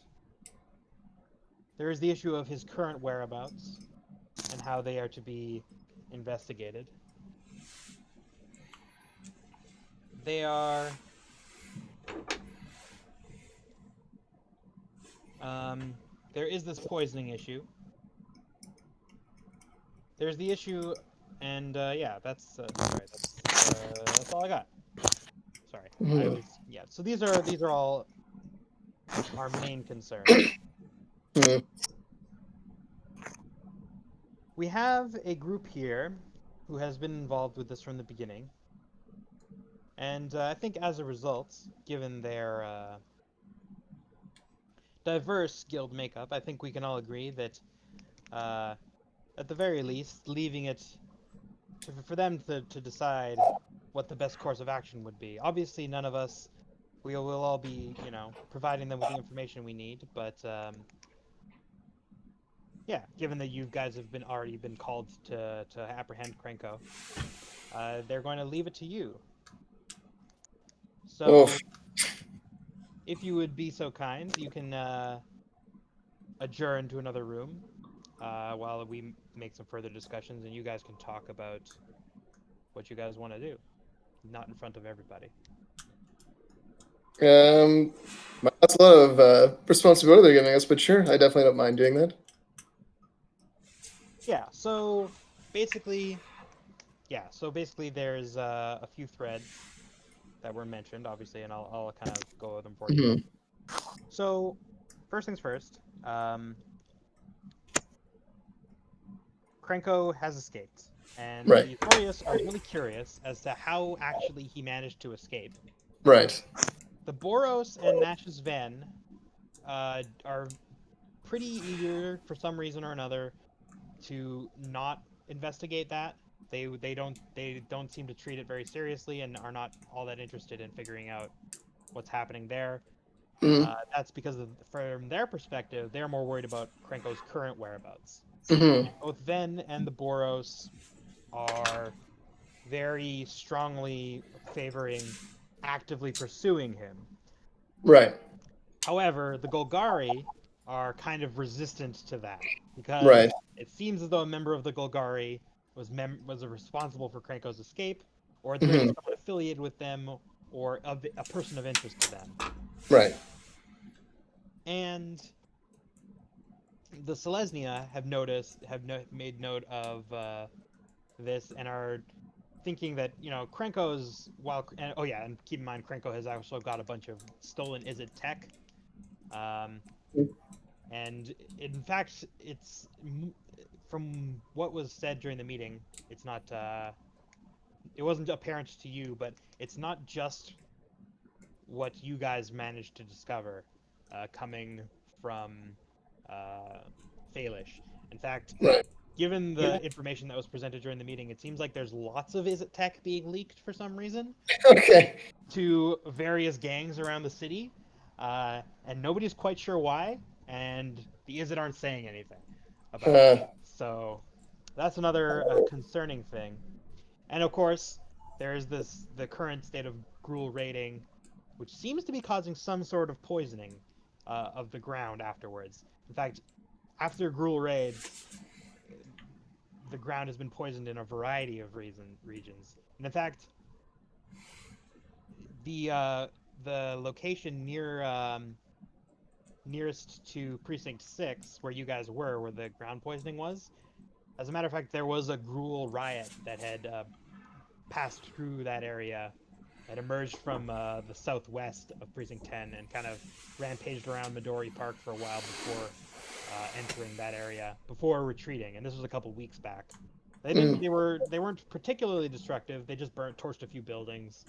There is the issue of his current whereabouts and how they are to be investigated. They are there is this poisoning issue. There's the issue, and yeah, that's sorry, that's all I got. Sorry, I was yeah. So these are all our main concerns. We have a group here who has been involved with this from the beginning, and I think as a result, given their diverse guild makeup, I think we can all agree that, at the very least, leaving it for them to decide what the best course of action would be. Obviously, none of us, we will all be, providing them with the information we need, but yeah, given that you guys have already been called to apprehend Krenko, they're going to leave it to you. So, if you would be so kind, you can adjourn to another room while we make some further discussions, and you guys can talk about what you guys want to do, not in front of everybody. That's a lot of responsibility they're giving us, but sure, I definitely don't mind doing that. Yeah, so basically, there's a few threads that were mentioned, obviously, and I'll kind of go over them for you. So, first things first, Krenko has escaped, and the Authorius are really curious as to how actually he managed to escape. Right. The Boros and Nash's Ven are pretty eager, for some reason or another, to not investigate that. They don't seem to treat it very seriously and are not all that interested in figuring out what's happening there. That's because from their perspective, they're more worried about Krenko's current whereabouts. Both Ven and the Boros are very strongly favoring actively pursuing him. Right. However, the Golgari are kind of resistant to that because it seems as though a member of the Golgari was responsible for Krenko's escape, or at the very least someone affiliated with them, or a person of interest to them. Right. And the Selesnya have made note of this and are thinking that Krenko's and keep in mind Krenko has also got a bunch of stolen Izzet tech. And in fact, it's from what was said during the meeting, it's not it wasn't apparent to you, but it's not just what you guys managed to discover coming from Phalish. In fact, given the information that was presented during the meeting, it seems like there's lots of Izzet tech being leaked for some reason. To various gangs around the city, and nobody's quite sure why, and the Izzet aren't saying anything about it. So that's another concerning thing. And of course, there's the current state of Gruul raiding, which seems to be causing some sort of poisoning of the ground afterwards. In fact, after Gruul raids, the ground has been poisoned in a variety of regions. And in fact, the location nearest to Precinct 6, where you guys were, where the ground poisoning was, as a matter of fact, there was a Gruul riot that had passed through that area, that emerged from the southwest of Precinct 10 and kind of rampaged around Midori Park for a while before entering that area, before retreating. And this was a couple weeks back. They weren't particularly destructive. They just torched a few buildings.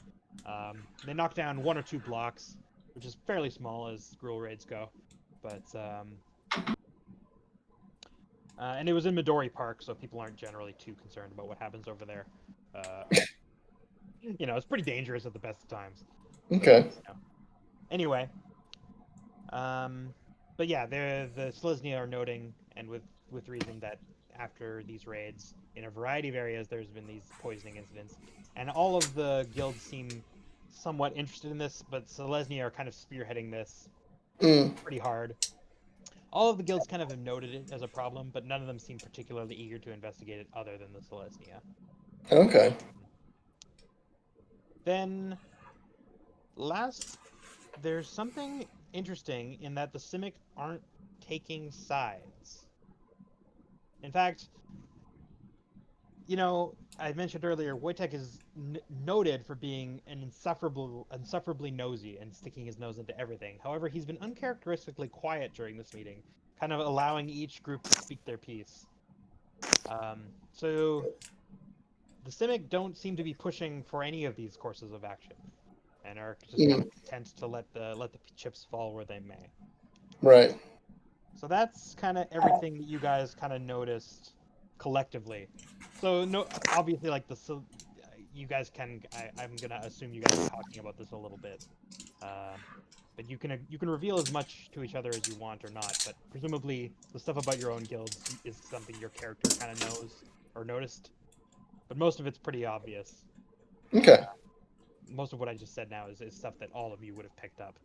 They knocked down 1 or 2 blocks, which is fairly small as Gruul raids go. But and it was in Midori Park, so people aren't generally too concerned about what happens over there. It's pretty dangerous at the best of times. Okay. Anyway, but yeah, the Selesnya are noting, and with reason, that after these raids, in a variety of areas, there's been these poisoning incidents, and all of the guilds seem somewhat interested in this, but Selesnya are kind of spearheading this Mm. pretty hard. All of the guilds kind of have noted it as a problem, but none of them seem particularly eager to investigate it other than the Selesnya. Okay. Then, there's something interesting in that the Simic aren't taking sides. In fact, I mentioned earlier, Wojtek is noted for being an insufferably nosy and sticking his nose into everything. However, he's been uncharacteristically quiet during this meeting, kind of allowing each group to speak their piece. So the Simic don't seem to be pushing for any of these courses of action, and are just kind of content to let the chips fall where they may. Right. So that's kind of everything that you guys kind of noticed collectively. So no, obviously, like you guys can. I'm gonna assume you guys are talking about this a little bit, but you can reveal as much to each other as you want or not. But presumably, the stuff about your own guilds is something your character kind of knows or noticed. But most of it's pretty obvious. Okay. Most of what I just said now is stuff that all of you would have picked up.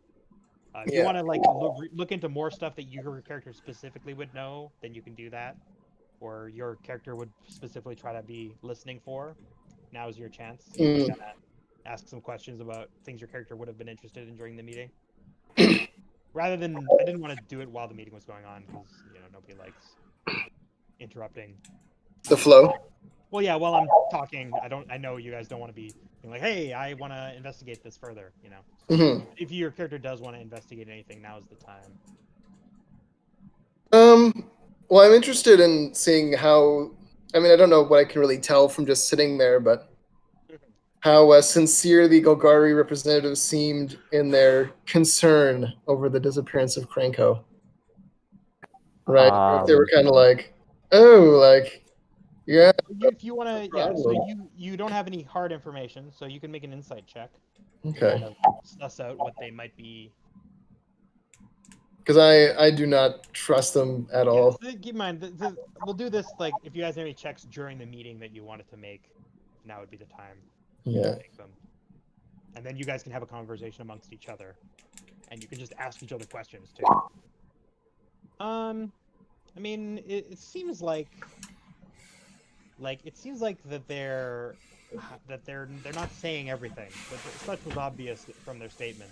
If you Yeah. want to look into more stuff that your character specifically would know, then you can do that, or your character would specifically try to be listening for. Now is your chance. You can kind of ask some questions about things your character would have been interested in during the meeting. Rather than, I didn't want to do it while the meeting was going on because nobody likes interrupting. The flow. Well, yeah, while I'm talking, I know you guys don't want to be like, hey, I want to investigate this further. So Mm-hmm. if your character does want to investigate anything, now is the time. Well, I'm interested in seeing how. I mean, I don't know what I can really tell from just sitting there, but how sincere the Golgari representatives seemed in their concern over the disappearance of Krenko. Right? Or if they were kind of like, oh, like, yeah. If you want to, yeah. So problem. you don't have any hard information, so you can make an insight check to Okay. kind of suss out what they might be. Because I do not trust them at all. So keep in mind, we'll do this like if you guys have any checks during the meeting that you wanted to make, now would be the time Yeah. to make them. And then you guys can have a conversation amongst each other, and you can just ask each other questions too. I mean, it seems like that they're not saying everything, but such was obvious from their statement.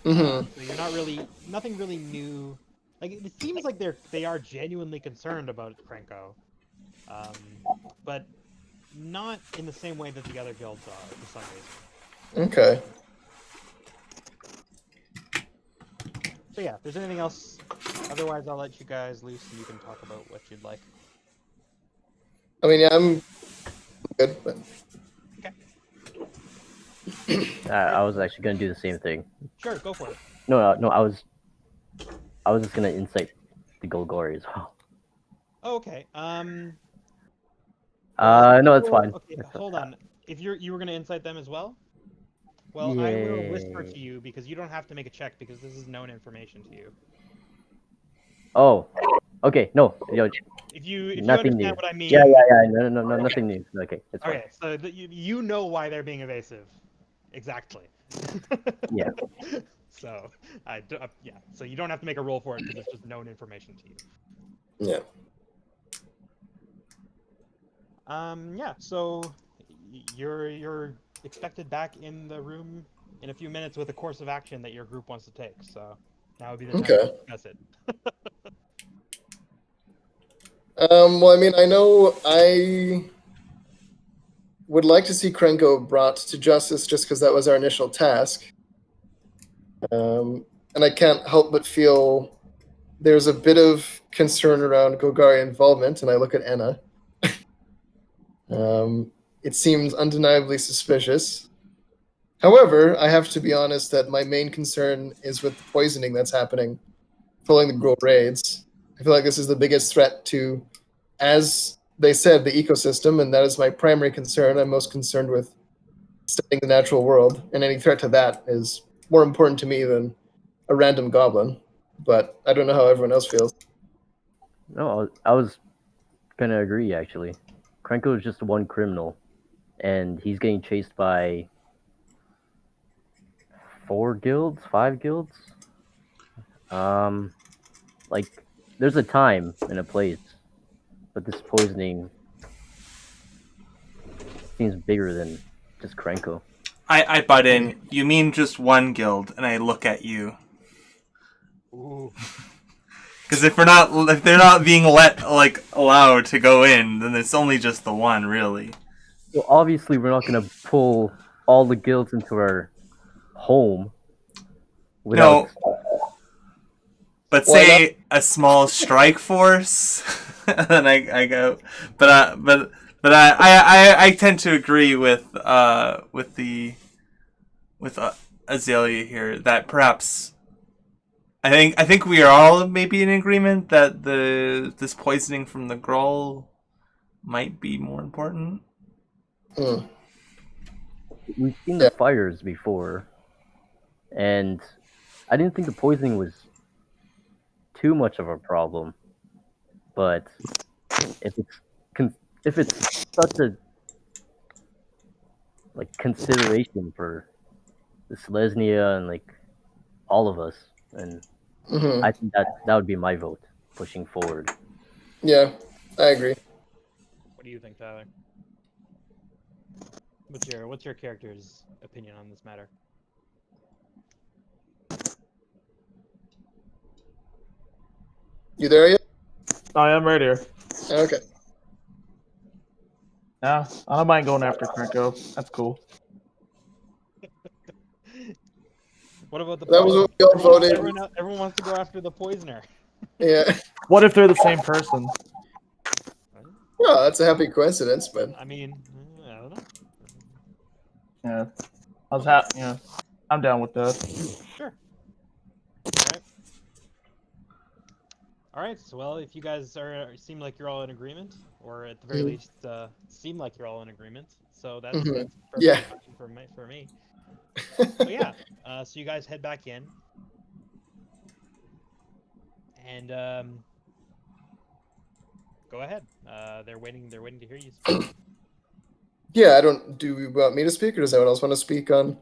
Mm-hmm. So you're nothing really new. Like it seems like they are genuinely concerned about Krenko, but not in the same way that the other guilds are for some reason. Okay. So yeah, if there's anything else, otherwise I'll let you guys loose and you can talk about what you'd like. I mean, yeah, I'm good, but I was actually gonna do the same thing. Sure, go for it. No, I was just gonna insight the Golgari as well. Oh, okay. No, it's fine. Okay, It's hold fine. on. If you were gonna insight them as well, well, I will whisper to you because you don't have to make a check because this is known information to you. Oh, okay. No, if you Nothing understand new. what I mean. Yeah. No, nothing new. Okay, it's fine. Okay, so you know why they're being evasive, exactly. Yeah. So yeah. So you don't have to make a roll for it because it's just known information to you. Yeah. Yeah. So you're expected back in the room in a few minutes with a course of action that your group wants to take. So now would be the time to Okay. discuss it. Well, I mean, I know I would like to see Krenko brought to justice just because that was our initial task. And I can't help but feel there's a bit of concern around Golgari involvement, and I look at Enna. It seems undeniably suspicious. However, I have to be honest that my main concern is with the poisoning that's happening following the Gruul raids. I feel like this is the biggest threat to, as they said, the ecosystem, and that is my primary concern. I'm most concerned with studying the natural world, and any threat to that is more important to me than a random goblin. But I don't know how everyone else feels. No, I was gonna agree actually. Krenko is just one criminal, and he's getting chased by 4 guilds, 5 guilds. Like there's a time and a place, but this poisoning seems bigger than just Krenko. I butt in. You mean just one guild? And I look at you. Ooh. Because if they're not being allowed to go in, then it's only just the one, really. Well, obviously we're not gonna pull all the guilds into our home without. No, but Why say a small strike force, and then I go. But I tend to agree with Azalea here that perhaps I think we are all maybe in agreement that this poisoning from the Gruul might be more important. We've seen the fires before, and I didn't think the poisoning was too much of a problem. But if it's such a consideration for the Selesnya and all of us, and Mm-hmm. I think that would be my vote pushing forward. Yeah, I agree. What do you think, Tyler? What's your character's opinion on this matter? You there yet? I am right here. Okay. Yeah, I don't mind going after Krenko. That's cool. What about the That was poisoner? what we all voted. Everyone wants to go after the poisoner. Yeah. What if they're the same person? Well, that's a happy coincidence, but I mean, I don't know. Yeah, yeah, I'm down with that. Sure. All right. So, well, if you guys seem like you're all in agreement, or at the very least, seem like you're all in agreement, so that's perfectly Yeah. fine for me. So yeah. So you guys head back in, and go ahead. They're waiting. They're waiting to hear you speak. Yeah, do we want me to speak, or does anyone else want to speak on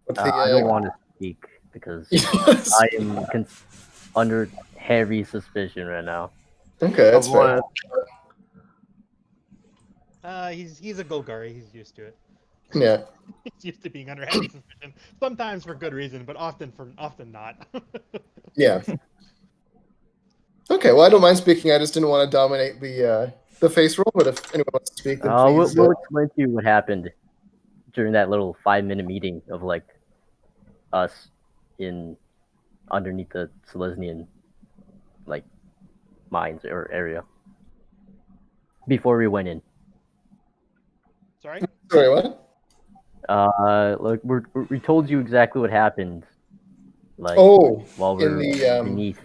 what the, I don't want to speak because Yes. I am under heavy suspicion right now. Okay, that's fair. He's a Golgari. He's used to it. Yeah. He's used to being under heavy suspicion. Sometimes for good reason, but often not. Yeah. Okay, well, I don't mind speaking. I just didn't want to dominate the face roll, but if anyone wants to speak, then please. We'll explain to you what happened during that little 5-minute meeting of us in underneath the Selesnyan mines or area before we went in. Sorry. Sorry, what? We told you exactly what happened. While we're beneath.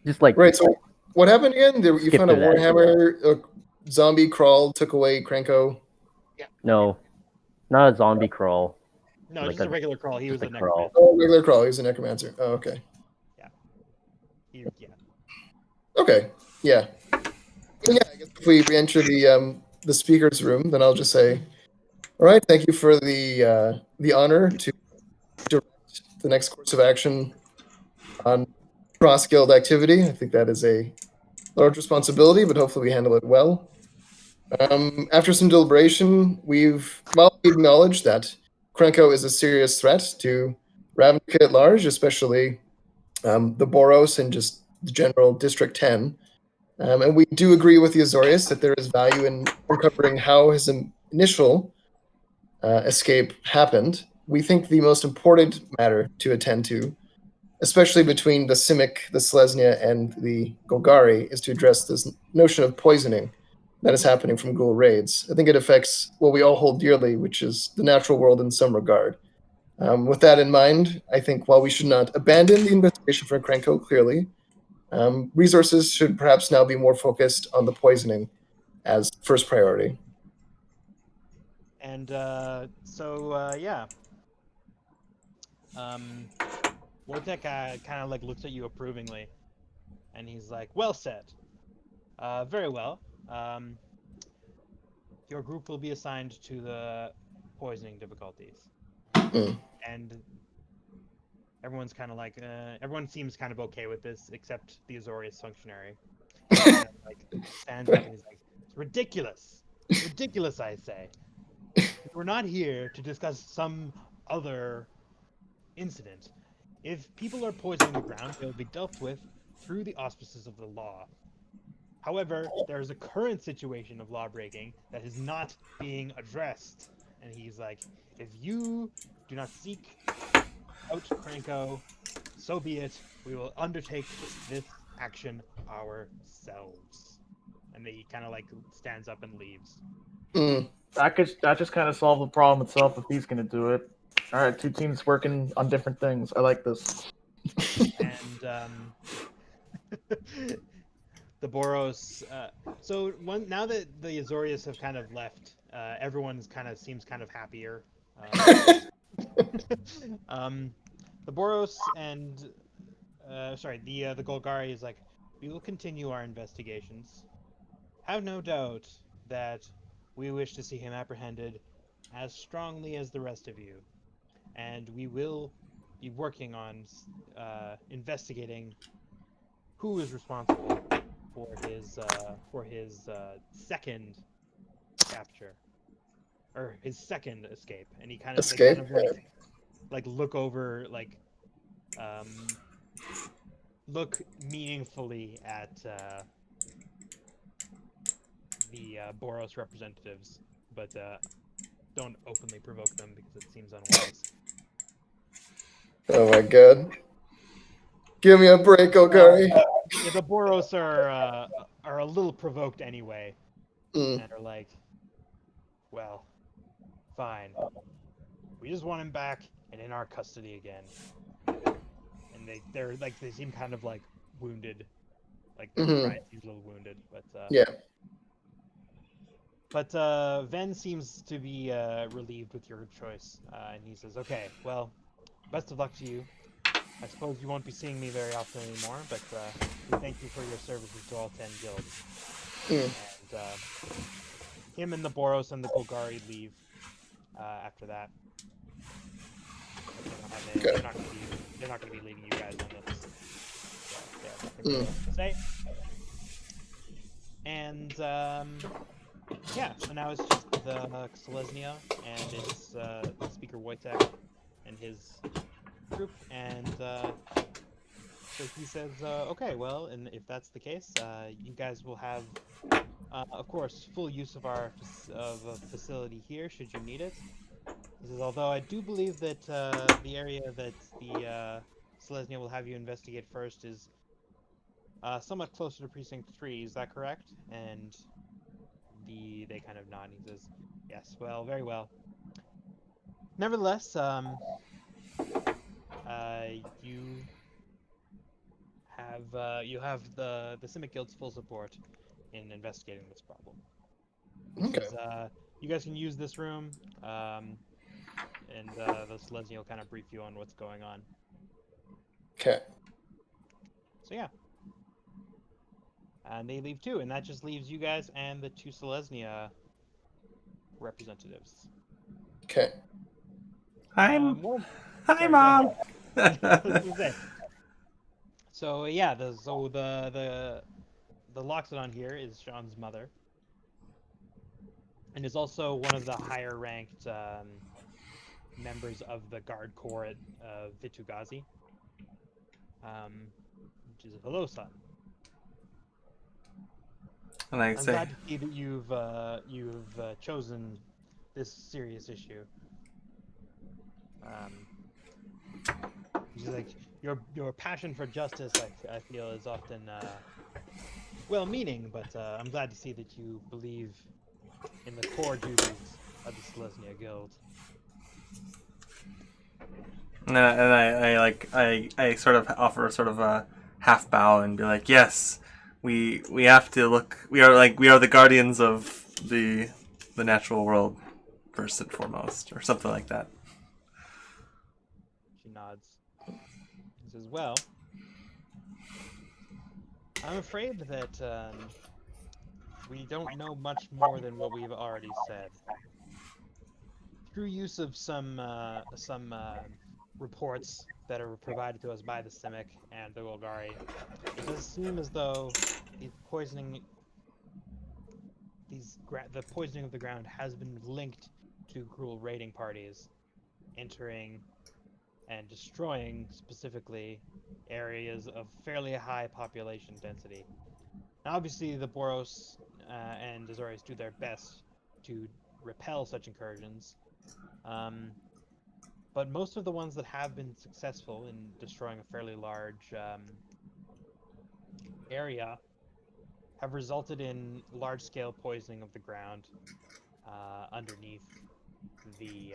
Just right. So what happened again? You found a warhammer. A zombie crawl took away Krenko. Yeah. No, not a zombie crawl. No, just a regular crawl. He was a necromancer. Oh, regular crawl. He was a necromancer. Oh, okay. Yeah. Yeah. Okay. Yeah. Yeah. I guess if we re-enter the speakers room, then I'll just say, all right. Thank you for the honor to direct the next course of action on cross guild activity. I think that is a large responsibility, but hopefully we handle it well. After some deliberation, we acknowledged that Krenko is a serious threat to Ravnica at large, especially the Boros and just the general District 10. And we do agree with the Azorius that there is value in uncovering how his initial escape happened. We think the most important matter to attend to, especially between the Simic, the Selesnya, and the Golgari, is to address this notion of poisoning that is happening from ghoul raids. I think it affects what we all hold dearly, which is the natural world in some regard. With that in mind, I think while we should not abandon the investigation for Krenko, clearly, resources should perhaps now be more focused on the poisoning as first priority. And yeah. Wojtek kind of like looks at you approvingly, and he's like, "Well said. Very well. Your group will be assigned to the poisoning difficulties." Mm. And everyone's kind of like, everyone seems kind of okay with this, except the Azorius functionary. He kind of like stands up and he's like, "It's ridiculous. Ridiculous, I say. We're not here to discuss some other incident. If people are poisoning the ground, they will be dealt with through the auspices of the law. However, there is a current situation of law breaking that is not being addressed." And he's like, "If you do not seek out Krenko, so be it. We will undertake this action ourselves." And he kind of like stands up and leaves. Mm. That just kind of solve the problem itself if he's gonna do it. All right, two teams working on different things. I like this. And the Boros. So now that the Azorius have kind of left, everyone's kind of seems kind of happier. Um, the Boros and the Golgari is like, "We will continue our investigations. Have no doubt that we wish to see him apprehended as strongly as the rest of you, and we will be working on investigating who is responsible for his second capture or his second escape." And they kind Escape. of like look over um look meaningfully at the Boros representatives, but don't openly provoke them because it seems unwise. Oh my god. Give me a break, Ogari. Yeah, the Boros are a little provoked anyway, Mm. and are like, "Well, fine. We just want him back and in our custody again." And they seem kind of like wounded, like their Mm-hmm. pride seems a little wounded, Yeah. But Ven seems to be relieved with your choice, and he says, "Okay, well, best of luck to you. I suppose you won't be seeing me very often anymore, but we thank you for your services to all 10 guilds." Mm. And him and the Boros and the Golgari leave after that. Like they don't have any, Okay. they're not gonna be leaving you guys on this. So they have nothing Mm. really else to say. And yeah, so now it's just the Selesnya and it's the speaker Wojtek and his group, and so he says, "Okay, well, and if that's the case, you guys will have, of course, full use of our of a facility here should you need it." He says, "Although I do believe that the area that the Selesnya will have you investigate first is somewhat closer to Precinct 3. Is that correct?" And they kind of nod. And he says, "Yes, well, very well. Nevertheless, you you have the Simic Guild's full support in investigating this problem." He Okay. says, "You guys can use this room, and the Selesnya will kind of brief you on what's going on." Okay. So yeah, And they leave too, and that just leaves you guys and the two Selesnya representatives. Okay. Well, Hi, sorry, go Mom. ahead. I was gonna say. So yeah, the Loxodon here is Sean's mother, and is also one of the higher ranked members of the Guard Corps at Vitugazi, which is hello, son. And I I'm say, glad to see that you've chosen this serious issue. She's like, your passion for justice, I feel, is often well-meaning, but I'm glad to see that you believe in the core duties of the Selesnya Guild. I sort of offer sort of a half bow and be like, yes, we have to look. We are the guardians of the natural world first and foremost, or something like that. She nods and says, well, I'm afraid that we don't know much more than what we've already said. Through use of some reports that are provided to us by the Simic and the Golgari, it does seem as though the poisoning the poisoning of the ground has been linked to Gruul raiding parties entering and destroying specifically areas of fairly high population density. Now, obviously, the Boros and Azorius do their best to repel such incursions, um, but most of the ones that have been successful in destroying a fairly large area have resulted in large-scale poisoning of the ground underneath the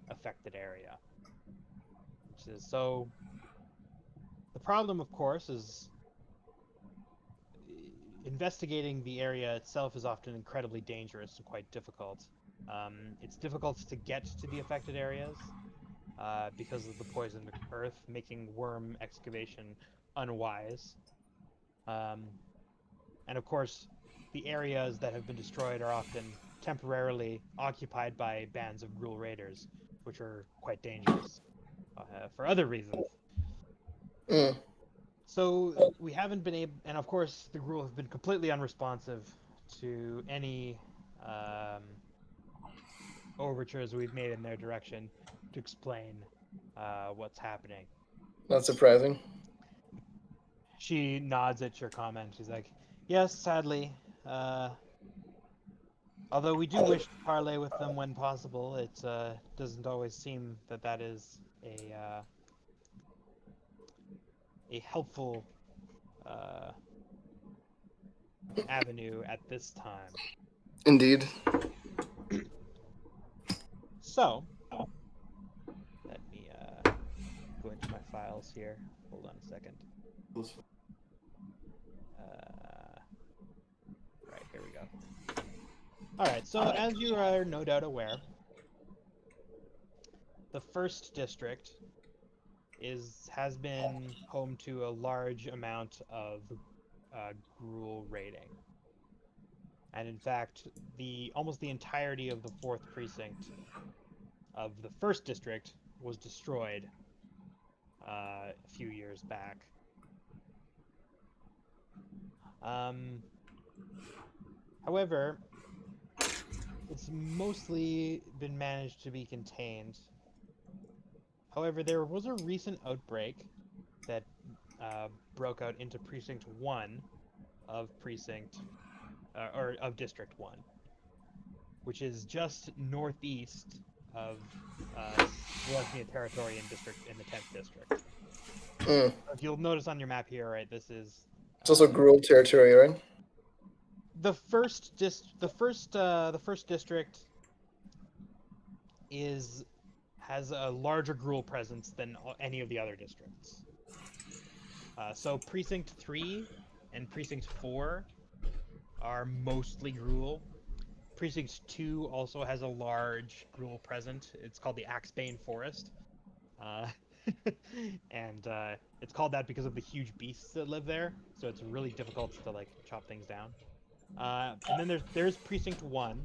affected area. Which is so. The problem, of course, is investigating the area itself is often incredibly dangerous and quite difficult. It's difficult to get to the affected areas because of the poisoned earth, making worm excavation unwise. Um, and of course, the areas that have been destroyed are often temporarily occupied by bands of Gruul raiders, which are quite dangerous for other reasons. Mm. So we haven't been able, and of course the Gruul have been completely unresponsive to any um, overtures we've made in their direction to explain what's happening. Not surprising. She nods at your comment. She's like, "Yes, sadly. Although we do wish to parley with them when possible, it doesn't always seem that that is a helpful uh, avenue at this time." Indeed. So, let me go into my files here. Hold on a second. Right, here we go. All right, so as you are no doubt aware, the first district has been home to a large amount of Gruul raiding, and in fact, almost the entirety of the fourth precinct of the first district was destroyed a few years back. However, it's mostly been managed to be contained. However, there was a recent outbreak that broke out into Precinct 1 of or of District 1, which is just northeast of Selesnya territory in the 10th district. Mm. If you'll notice on your map here, right, this is It's also Gruul territory, right? the first district has a larger Gruul presence than any of the other districts. So Precinct 3 and Precinct 4 are mostly Gruul. Precinct 2 also has a large Gruul present. It's called the Axebane Forest. Uh, and it's called that because of the huge beasts that live there. So it's really difficult to like chop things down. And then there's Precinct 1,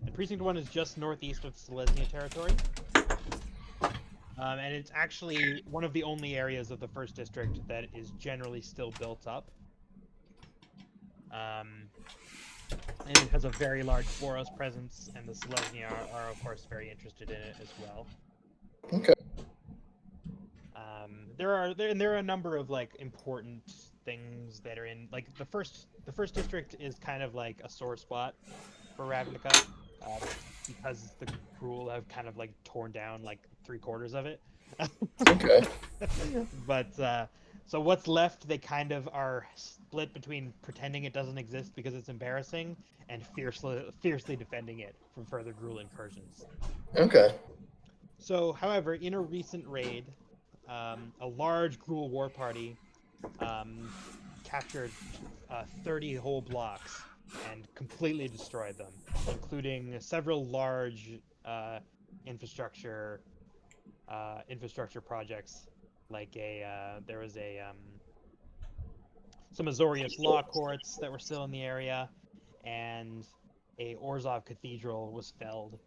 and Precinct 1 is just northeast of Selesnya territory. And it's actually one of the only areas of the first district that is generally still built up. Um, and it has a very large Boros presence, and the Selesnya are of course very interested in it as well. Okay. There are a number of like important things that are in like the first district is kind of like a sore spot for Ravnica, uh, because the Gruul have kind of like torn down like 3/4 of it. Okay. But so what's left, they kind of are split between pretending it doesn't exist because it's embarrassing and fiercely defending it from further Gruul incursions. Okay. So, however, in a recent raid, a large Gruul war party um, captured 30 whole blocks and completely destroyed them, including several large uh, infrastructure infrastructure projects. Like there was some Azorius law courts that were still in the area, and a Orzhov cathedral was felled,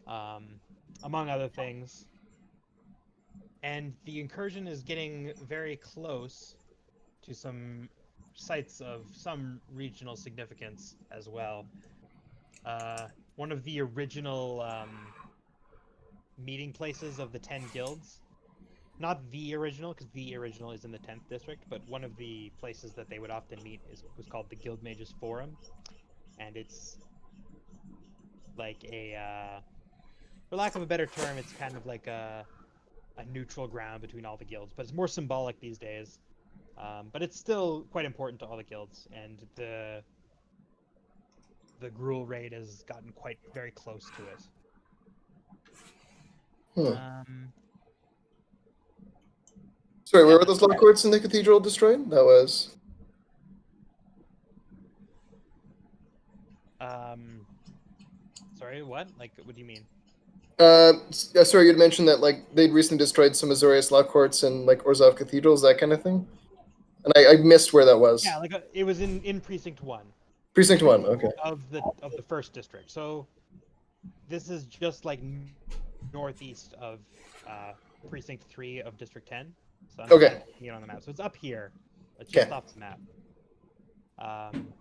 um, among other things. And the incursion is getting very close to some sites of some regional significance as well. One of the original meeting places of the 10 guilds, not the original, because the original is in the 10th district, but one of the places that they would often meet was called the Guild Mages Forum, and it's like for lack of a better term, it's kind of like a neutral ground between all the guilds, but it's more symbolic these days. But it's still quite important to all the guilds, and the Gruul raid has gotten quite very close to it. Hmm. Um, Sorry, yeah, where were those law courts in the cathedral destroyed? That was. um, sorry, what? Like, what do you mean? Sorry, you'd mentioned that like they'd recently destroyed some Azorius law courts and like Orzhov cathedrals, that kind of thing. And I missed where that was. Yeah, like it was in Precinct 1, Precinct one. Okay. of the first district. So this is just like northeast of uh, Precinct 3 of District 10. So I'm just kind Okay. of putting it on the map. So it's up here. It's just Okay. off the map. Um,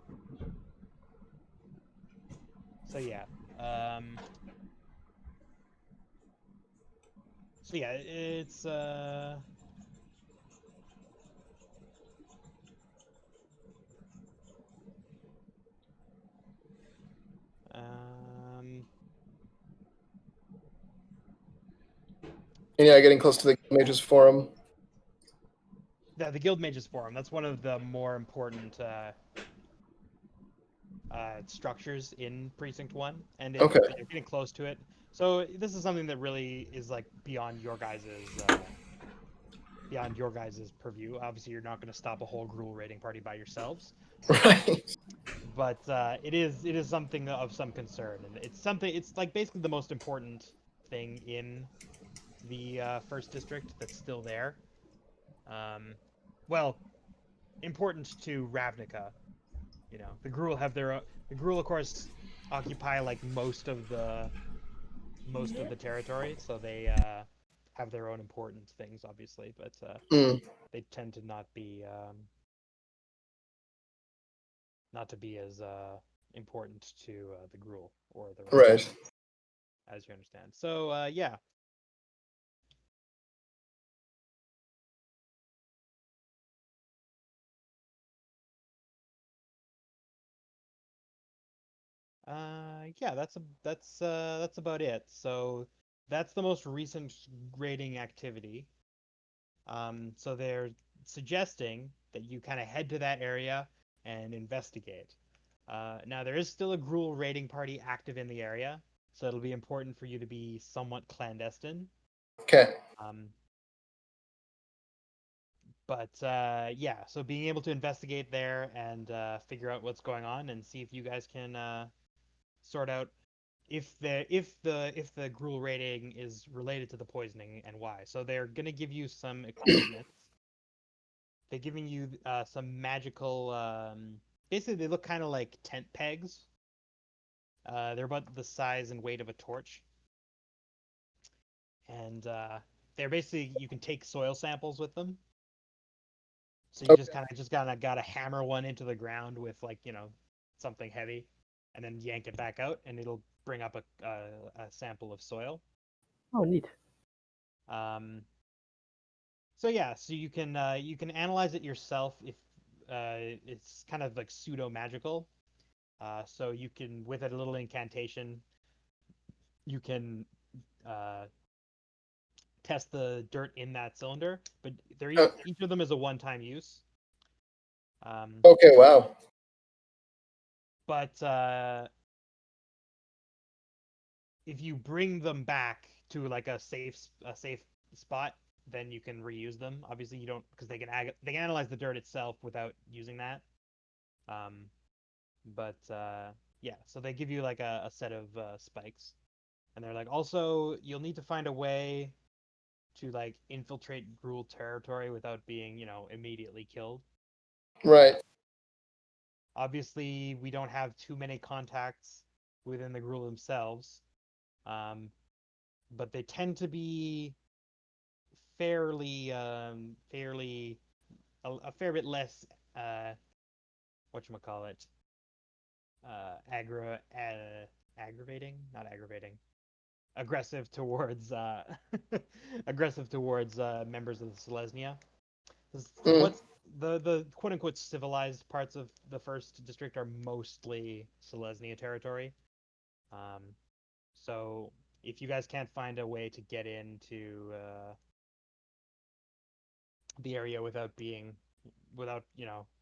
so yeah. Um, so yeah, it's um, And yeah, getting close to the Mages Forum. the Guild Mages Forum. That's one of the more important structures in Precinct 1, and Okay. you're getting close to it. So this is something that really is like beyond your guys's purview. Obviously, you're not going to stop a whole Gruul raiding party by yourselves, Right. but it is something of some concern, and it's like basically the most important thing in the first district that's still there. Um, well, important to Ravnica. You know, the Gruul, of course, occupy like most of the territory, so they have their own important things, obviously, but Mm, they tend to not to be as important to the Gruul or the rest, right. as you understand. So yeah. Yeah, that's about it. So that's the most recent grading activity. So they're suggesting that you kind of head to that area and investigate. Now there is still a Gruul raiding party active in the area, so it'll be important for you to be somewhat clandestine. Okay. Um, but yeah, so being able to investigate there and figure out what's going on and see if you guys can sort out if the gruel rating is related to the poisoning and why. So they're gonna give you some equipment. They're giving you some magical. Basically, they look kind of like tent pegs. They're about the size and weight of a torch, and they're basically you can take soil samples with them. So you just kind of gotta hammer one into the ground with like something heavy, and then yank it back out, and it'll bring up a sample of soil. Oh, neat. Um, so yeah, so you can analyze it yourself if it's kind of like pseudo magical. So you can with a little incantation, you can uh, test the dirt in that cylinder, but Uh, each of them is a one-time use. Um, okay, wow. but if you bring them back to like a safe spot, then you can reuse them. Obviously, you don't because they can analyze the dirt itself without using that. Um, but yeah, so they give you like a set of spikes, and they're like also you'll need to find a way to like infiltrate Gruul territory without being immediately killed. Right. Obviously, we don't have too many contacts within the Gruul themselves, um, but they tend to be fairly a fair bit less whatchamacallit aggravating, not aggravating, aggressive towards aggressive towards members of the Selesnya. Mm, What's the quote unquote civilized parts of the first district are mostly Selesnya territory. Um, so if you guys can't find a way to get into the area without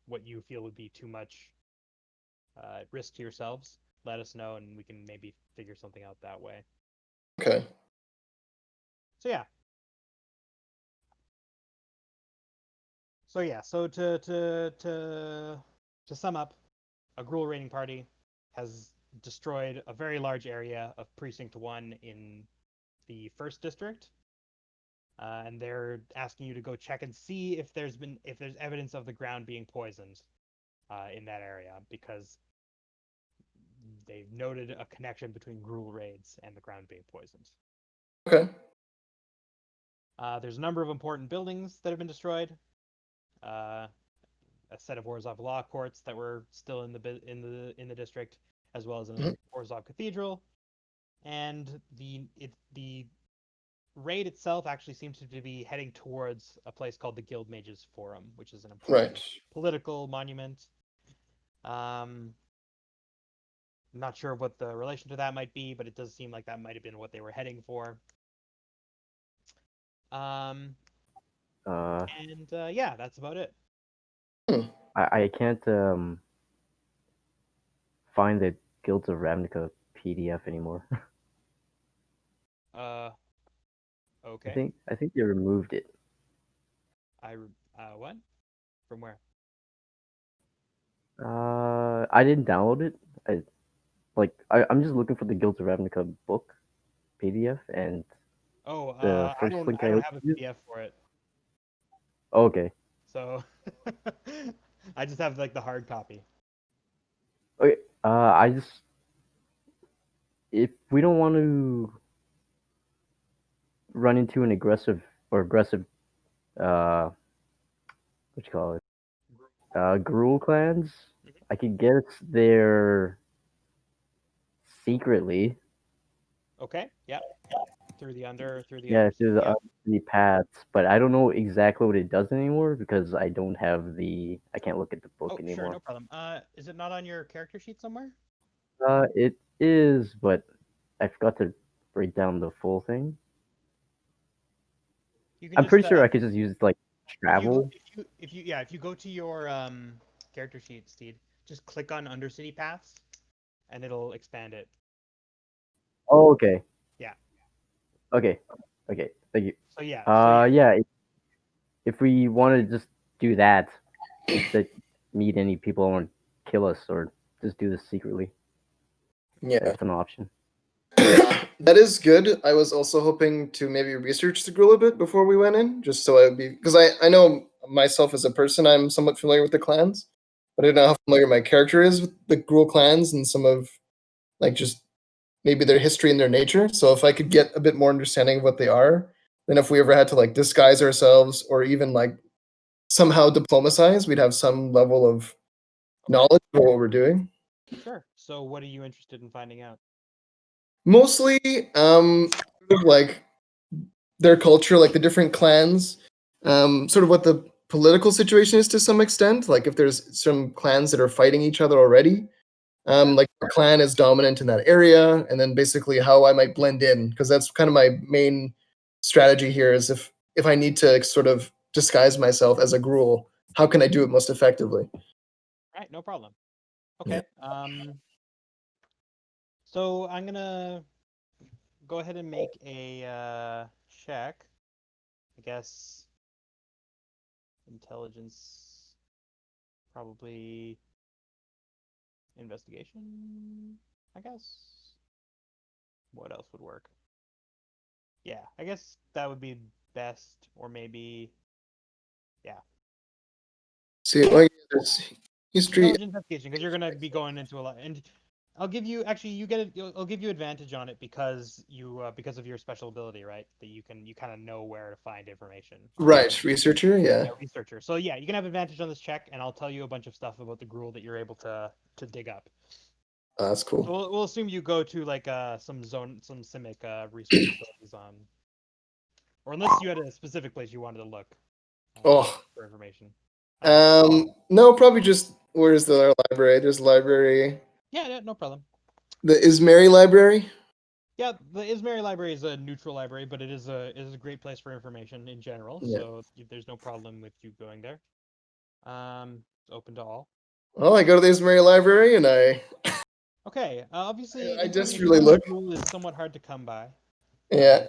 what you feel would be too much risk to yourselves, let us know and we can maybe figure something out that way. okay. So yeah. So to sum up, a Gruul raiding party has destroyed a very large area of Precinct 1 in the first district. And they're asking you to go check and see if there's evidence of the ground being poisoned in that area because they've noted a connection between Gruul raids and the ground being poisoned. Okay. There's a number of important buildings that have been destroyed. Uh, a set of Orzhov law courts that were still in the district, as well as Mhm. an Orzhov cathedral, and the raid itself actually seems to be heading towards a place called the Guild Mages Forum, which is an important Right. political monument. Um, I'm not sure what the relation to that might be, but it does seem like that might have been what they were heading for. Um, Uh, and yeah, that's about it. Hmm. I can't find the Guilds of Ravnica PDF anymore. Uh, I okay. think I think they removed it. What? From where? I didn't download it. I'm just looking for the Guilds of Ravnica book PDF, and Oh, the I first don't link I I don't have a used. PDF for it, Oh, okay. so I just have like the hard copy. Okay. I just if we don't want to run into an aggressive uh what you call it Gruul clans, Mhm. I could get there secretly. Okay, yeah, through the Yeah, through undercity, yeah. the paths, but I don't know exactly what it does anymore because I don't have the. I can't look at the book Oh, sure, anymore. no problem. Is it not on your character sheet somewhere? It is, but I forgot to break down the full thing. You can I'm just pretty sure I could just use like travel. if you go to your character sheet, Steed, just click on Undercity Paths, and it'll expand it. Oh, okay, Yeah. okay, okay. Thank you. So yeah. Yeah. If we want to just do that instead, meet any people who want to kill us, or just do this secretly, Yeah. that's an option. That is good. I was also hoping to maybe research the Gruul a bit before we went in, just so I would be, because I know myself as a person, I'm somewhat familiar with the clans, but I don't know how familiar my character is with the Gruul clans and some of like just maybe their history and their nature. So if I could get a bit more understanding of what they are, then if we ever had to like disguise ourselves or even like somehow diplomatize, we'd have some level of knowledge of what we're doing. Sure. So what are you interested in finding out? Mostly, sort of like their culture, like the different clans, sort of what the political situation is to some extent. Like if there's some clans that are fighting each other already, like our clan is dominant in that area, and then basically how I might blend in, because that's kind of my main strategy here. Is if I need to sort of disguise myself as a Gruul, how can I do it most effectively? Right, no problem. Yeah. Okay. So I'm gonna go ahead and make a check. I guess intelligence, probably investigation. I guess. What else would work? Yeah, I guess that would be best, or maybe yeah, See, like there's history. intelligence investigation, because you're gonna be going into a lot, and I'll give you actually you get it. I'll give you advantage on it because of your special ability, right? That you kind of know where to find information. Right, researcher. Yeah, Yeah, researcher. So yeah, you can have advantage on this check, and I'll tell you a bunch of stuff about the Gruul that you're able to dig up. that's So cool. we'll assume you go to like some Simic research facilities on, or unless you had a specific place you wanted to look Oh, for information. I don't know. no, probably just where's the library? There's a library. Yeah, no problem. The Ismary Library. Yeah, the Ismary Library is a neutral library, but it is a great place for information in general. Yeah. So there's no problem with you going there. It's open to all. Well, I go to the Ismary Library and Okay, obviously I just really information on the look. Gruul is somewhat hard to come by. Yeah.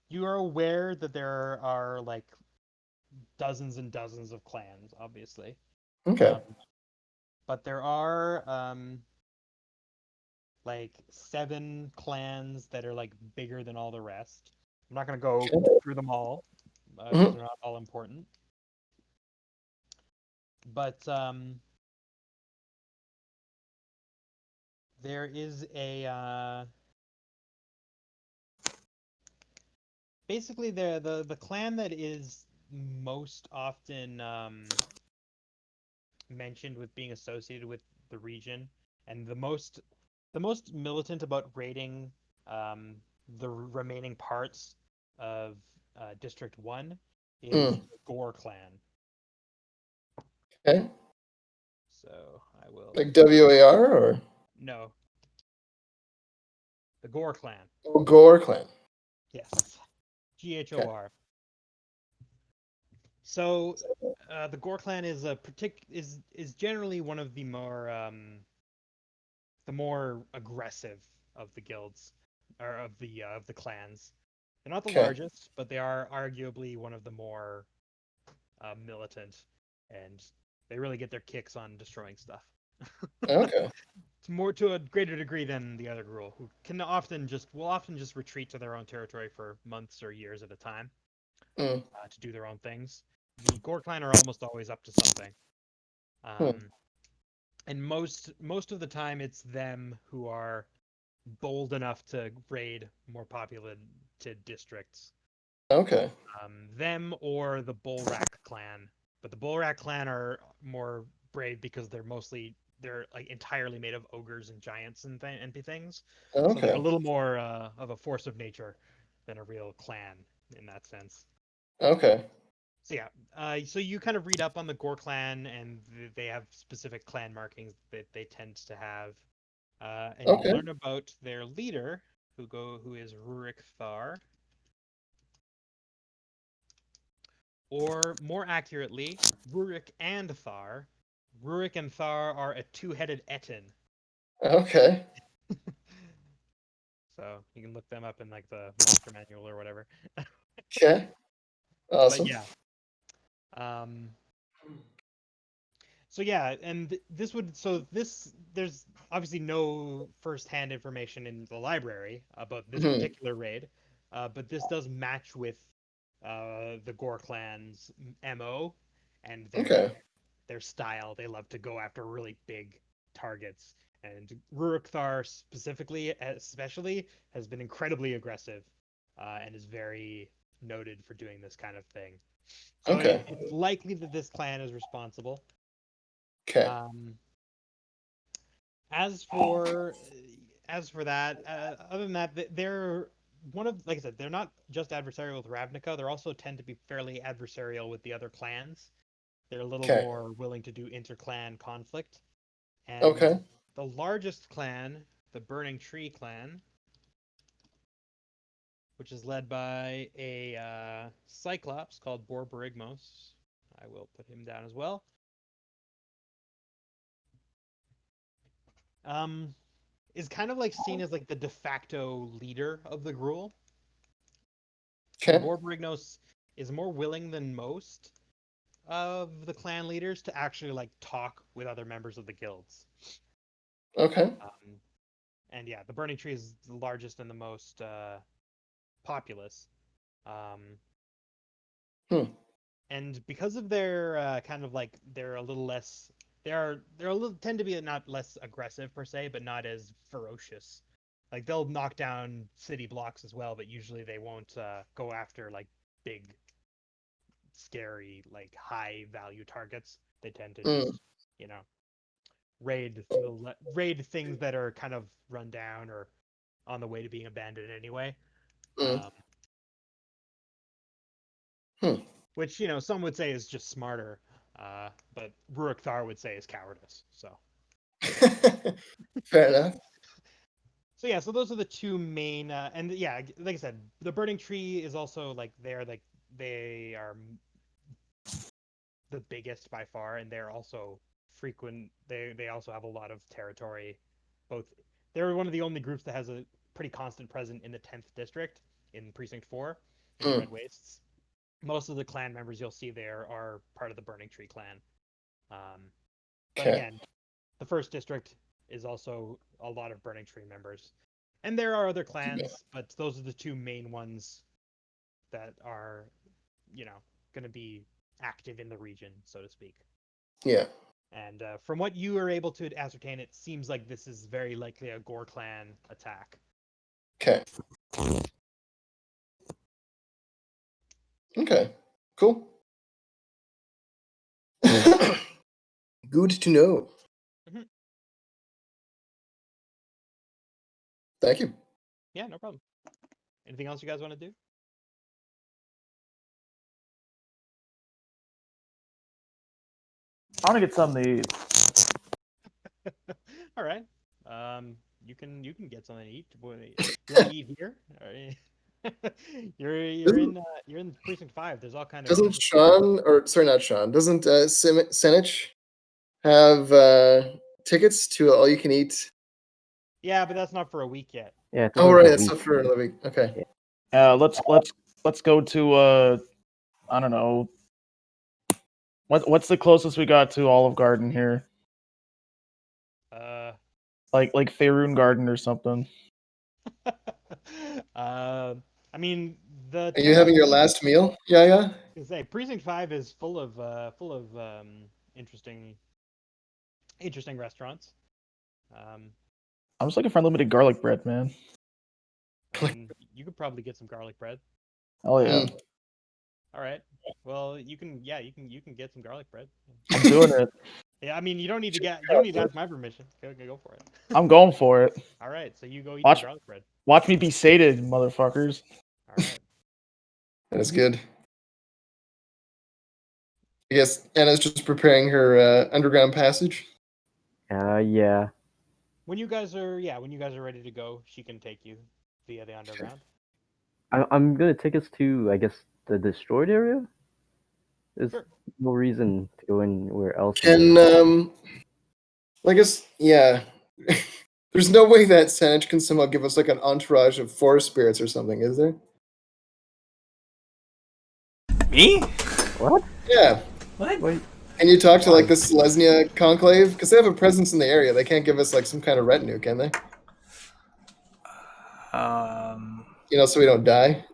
You are aware that there are like dozens and dozens of clans, obviously, Okay. um, but there are like 7 clans that are like bigger than all the rest. I'm not gonna go Okay. through them all because Mhm. they're not all important. But there is a basically the clan that is most often mentioned with being associated with the region, and the most militant about raiding um, the remaining parts of District 1 is Mm. the Gore clan. Okay. So I will. Like WAR or No, the Gore clan. Gore clan. Yes. Okay. GHOR. So the Gore clan is is generally one of the more aggressive of the guilds or of the clans. They're not the Okay. largest, but they are arguably one of the more militant, and they really get their kicks on destroying stuff. Okay. It's more to a greater degree than the other Gruul, who will often just retreat to their own territory for months or years at a time Mm. to do their own things. The Gore clan are almost always up to something, Hmm. and most of the time it's them who are bold enough to raid more populated districts. Okay. Them or the Bullrack clan, but the Bullrack clan are more brave because they're like entirely made of ogres and giants and things, so they're a Okay. little more of a force of nature than a real clan in that sense. Okay. So yeah, so you kind of read up on the Gore clan, and they have specific clan markings that they tend to have, and you Okay. learn about their leader, who is Rurik Thar, or more accurately, Rurik and Thar. Rurik and Thar are a two-headed Etin, Okay. so you can look them up in like the monster manual or whatever. Okay. But Awesome. yeah, um, so yeah, and this would so this there's obviously no first-hand information in the library about this Mhm. particular raid, but this does match with the Gore clan's MO and Okay. their style. They love to go after really big targets, and Rurikthar specifically, especially, has been incredibly aggressive and is very noted for doing this kind of thing. So Okay. it's likely that this clan is responsible. Okay. Um, as for that, other than that, they're one of, like I said, they're not just adversarial with Ravnica. They also tend to be fairly adversarial with the other clans. They're a little Okay. more willing to do inter-clan conflict. And Okay. the largest clan, the Burning Tree clan, which is led by a Cyclops called Borborigmos. I will put him down as well. Is kind of like seen as like the de facto leader of the Gruul. So Okay. Borborignos is more willing than most of the clan leaders to actually like talk with other members of the guilds. Okay. And yeah, the Burning Tree is the largest and the most populous. Hmm. And because of their kind of like they're a little less, they're a little tend to be not less aggressive per se, but not as ferocious. Like they'll knock down city blocks as well, but usually they won't go after like big, scary, like high value targets. They tend to Mm. just, you know, raid things that are kind of run down or on the way to being abandoned anyway. Mm. Um, Hmm. which some would say is just smarter, but Rurikthar would say is cowardice. So Fair enough. so yeah, so those are the two main, and yeah, like I said, the Burning Tree is also like they are the biggest by far, and they're also frequent. They also have a lot of territory. Both they're one of the only groups that has a pretty constant presence in the 10th district in Precinct 4 in the Mm. Red Wastes. Most of the clan members you'll see there are part of the Burning Tree clan. But Okay. again, the first district is also a lot of Burning Tree members. And there are other clans, but those are the two main ones that are, going to be active in the region, so to speak. Yeah. And from what you are able to ascertain, it seems like this is very likely a Gore clan attack. Okay. Okay. Cool. Good to know. Mhm. Thank you. Yeah, no problem. Anything else you guys want to do? I want to get something to eat. All right. You can get something to eat. You want to eat here? You're in precinct 5. There's all kind of Doesn't interesting. Sean, or sorry, not Sean, doesn't Senich have tickets to all you can eat? Yeah, but that's not for a week yet. Yeah, it's Oh, only right, for a that's week. not for another week. Okay. Let's go to I don't know. What's the closest we got to Olive Garden here? Uh, Like Faerun Garden or something. I mean the Are you 10th having your last meal? Yeah, yeah. say precinct 5 is full of interesting restaurants. Um, I'm just looking for unlimited garlic bread, man. I mean, you could probably get some garlic bread. Oh yeah, Mm. All right. Well, you can get some garlic bread. I'm doing it. Yeah, I mean, you don't need to ask my permission. Go for it. I'm going for it. All right, so you go eat Watch- some garlic bread. Watch me be sated, motherfuckers. All right. That is good. I guess Anna's just preparing her underground passage. Yeah. When you guys are ready to go, she can take you via the underground. I'm gonna take us to, I guess, the destroyed area. There's Sure. no reason to go anywhere else. Can I guess yeah. There's no way that Senich can somehow give us like an entourage of forest spirits or something, is there? Me? What? Yeah. What? Wait. Can you talk to like the Selesnya conclave? Because they have a presence in the area. They can't give us like some kind of retinue, can they? So we don't die.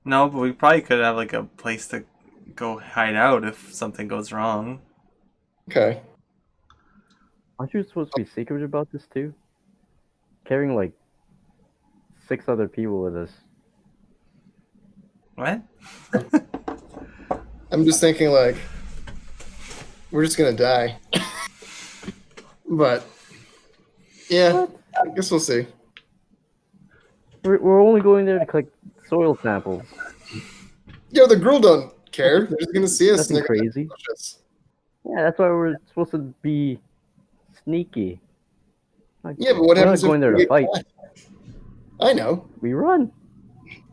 No, but we probably could have like a place to go hide out if something goes wrong. Okay. Aren't you supposed to be secret about this too? Carrying like 6 other people with us. What? I'm just thinking like we're just gonna die. But yeah, What? I guess we'll see. We're only going there to collect soil samples. Yo, the Gruul don't care. They're just gonna see us. Nothing And they're gonna crazy. push us. Yeah, that's why we're supposed to be sneaky. Like, Yeah, but what we're not happens if going there we to get fight. caught? I know. We run.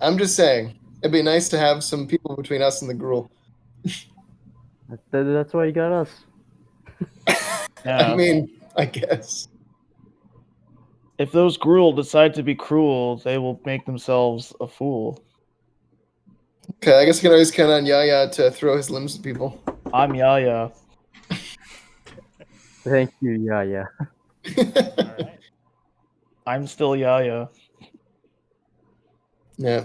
I'm just saying. It'd be nice to have some people between us and the Gruul. That's why you got us. I mean, I guess. If those Gruul decide to be cruel, they will make themselves a fool. Okay, I guess you can always count on Yaya to throw his limbs at people. I'm Yaya. Thank you, yeah. All right. I'm still Yaya. Yeah.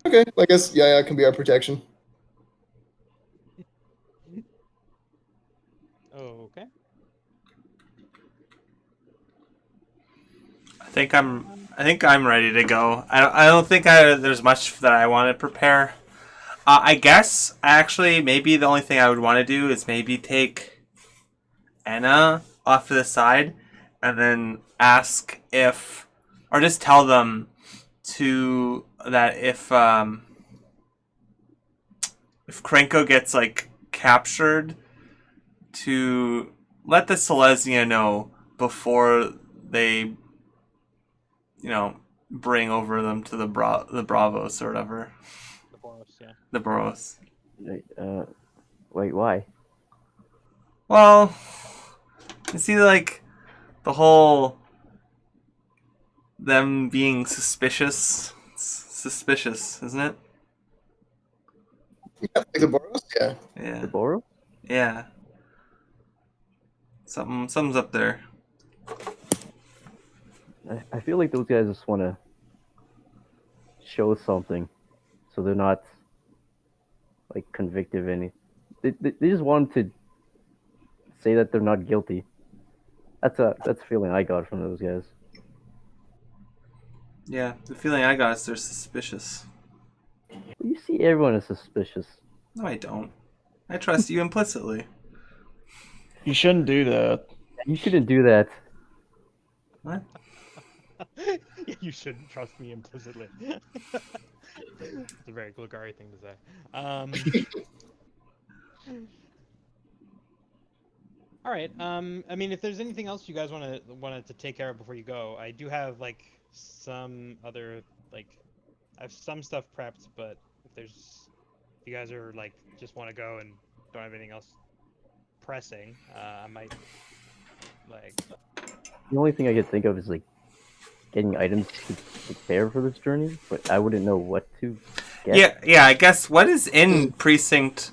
Okay, I guess Yaya can be our protection. Okay. I think I'm ready to go. I don't think there's much that I want to prepare. I guess actually maybe the only thing I would want to do is maybe take Anna off to the side and then ask or just tell them that if Krenko gets like captured, to let the Selesnya know before they, bring over them to the Bravos or whatever. The Boros, yeah. The Boros. Wait, why? Well, you see, like, the whole them being suspicious. It's suspicious, isn't it? Yeah, like the Boros? Yeah. Yeah. The Boro? Yeah. Something's up there. I feel like those guys just want to show something, so they're not like convicted of any. They just want to say that they're not guilty. That's a feeling I got from those guys. Yeah, the feeling I got is they're suspicious. You see, everyone is suspicious. No, I don't. I trust you implicitly. You shouldn't do that. You shouldn't do that. What? You shouldn't trust me implicitly. It's a very Glugari thing to say. All right. I mean, if there's anything else you guys wanted to take care of before you go, I do have like some other I have some stuff prepped, but if you guys are like just want to go and don't have anything else pressing, I might like. The only thing I could think of is like getting items to prepare for this journey, but I wouldn't know what to get. Yeah. I guess what is in precinct?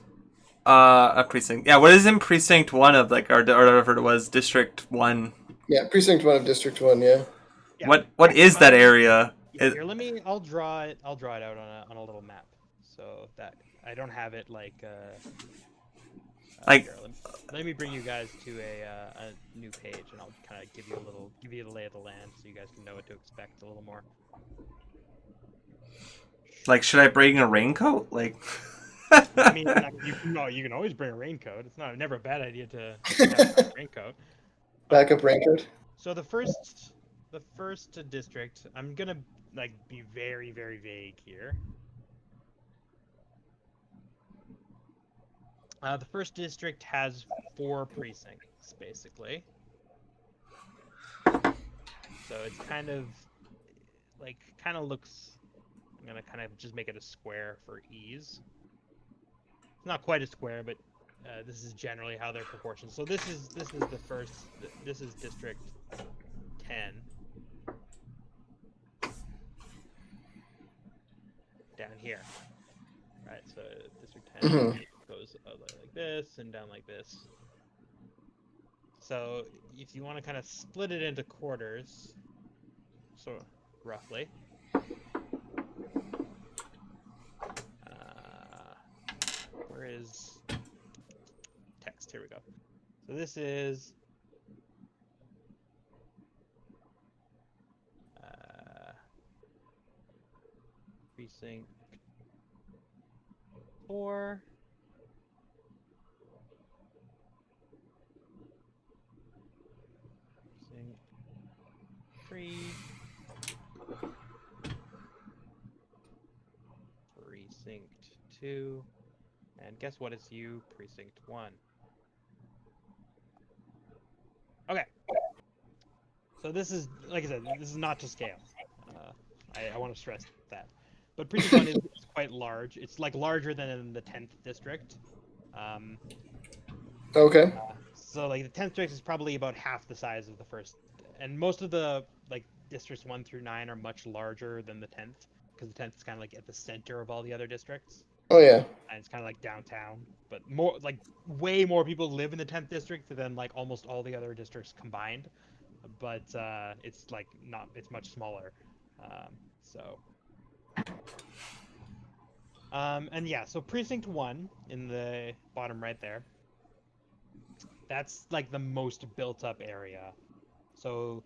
A precinct. Yeah, what is in precinct 1 of like or whatever it was, District 1? Yeah, precinct 1 of District 1. Yeah. Yeah. What is that area? Here, I'll draw it out on a little map, so that I don't have it like. Like. Here, let me bring you guys to a new page, and I'll kind of give you the lay of the land, so you guys can know what to expect a little more. Like, should I bring a raincoat? Like. I mean, you can always bring a raincoat. It's never a bad idea to have a raincoat. Backup raincoat. So the first district, I'm gonna like be very, very vague here. The first district has 4 precincts, basically. So it's kind of looks. I'm gonna kind of just make it a square for ease. It's not quite a square, but this is generally how they're proportioned. So this is the first. This is District 10. Down here, right? So District 10 Mhm. goes like this and down like this. So if you want to kind of split it into quarters, so roughly, uh, where is text? Here we go. So this is precinct 4. Precinct 3. Precinct 2. And guess what? It's you, Precinct 1. Okay. So this is, like I said, this is not to scale. I want to stress that. But Precinct 1 is quite large. It's like larger than in the 10th district. Um, Okay. so like the 10th district is probably about half the size of the first. And most of the like districts 1 through 9 are much larger than the 10th because the 10th is kind of like at the center of all the other districts. Oh yeah. And it's kind of like downtown, but more like way more people live in the 10th district than like almost all the other districts combined. But it's like not, it's much smaller. So and yeah, so precinct 1 in the bottom right there, that's like the most built up area. So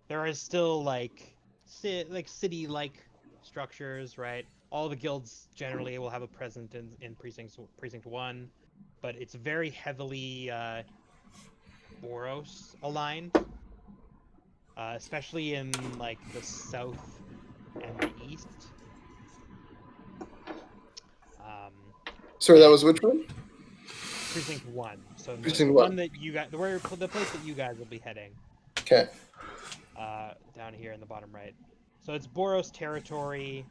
there is still like city-like structures, right? All the guilds generally will have a presence in precinct 1, but it's very heavily Boros aligned, especially in like the south and the east. Sorry, that And was which one? precinct 1. So Precinct the one. one that you got, the place that you guys will be heading, Okay. down here in the bottom right. So it's Boros territory.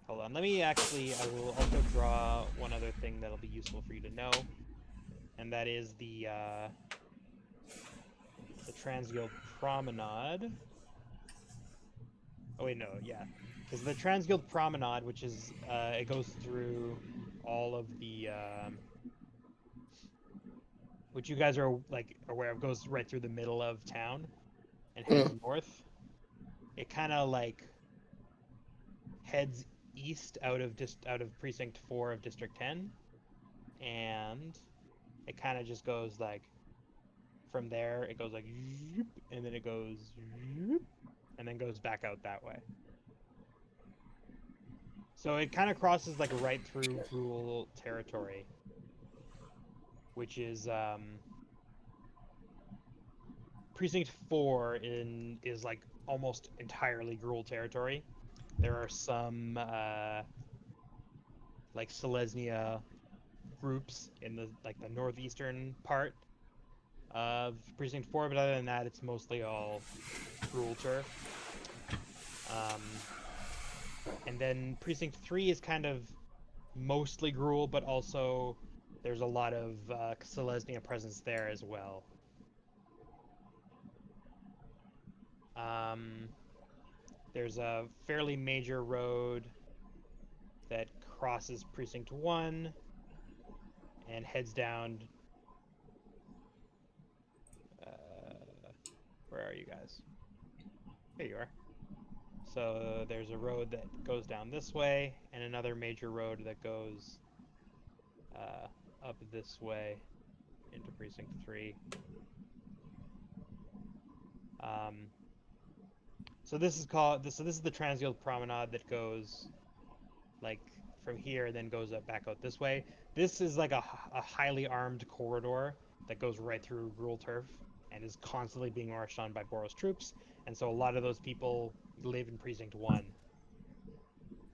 Hold on, let me actually, I will also draw one other thing that'll be useful for you to know, and that is the Transguild Promenade. Oh wait, no, yeah, because the Transguild Promenade, which is it goes through all of the which you guys are like aware of, goes right through the middle of town and heads Mm. north. It kind of like heads east out of precinct 4 of district 10, and it kind of just goes like from there it goes like and then it goes and then goes back out that way. So it kind of crosses like right through Gruul territory, which is precinct 4 in is like almost entirely Gruul territory. There are some like Selesnya groups in the like the northeastern part of precinct 4, but other than that it's mostly all Gruul turf. And then precinct 3 is kind of mostly Gruul, but also there's a lot of Selesnya presence there as well. Um, there's a fairly major road that crosses precinct 1 and heads down. Where are you guys? Here you are. So there's a road that goes down this way, and another major road that goes up this way into precinct 3. Um, so this is called this. So this is the Transguild Promenade that goes like from here and then goes up back out this way. This is like a highly armed corridor that goes right through Gruul turf and is constantly being marched on by Boros troops. And so a lot of those people live in precinct 1.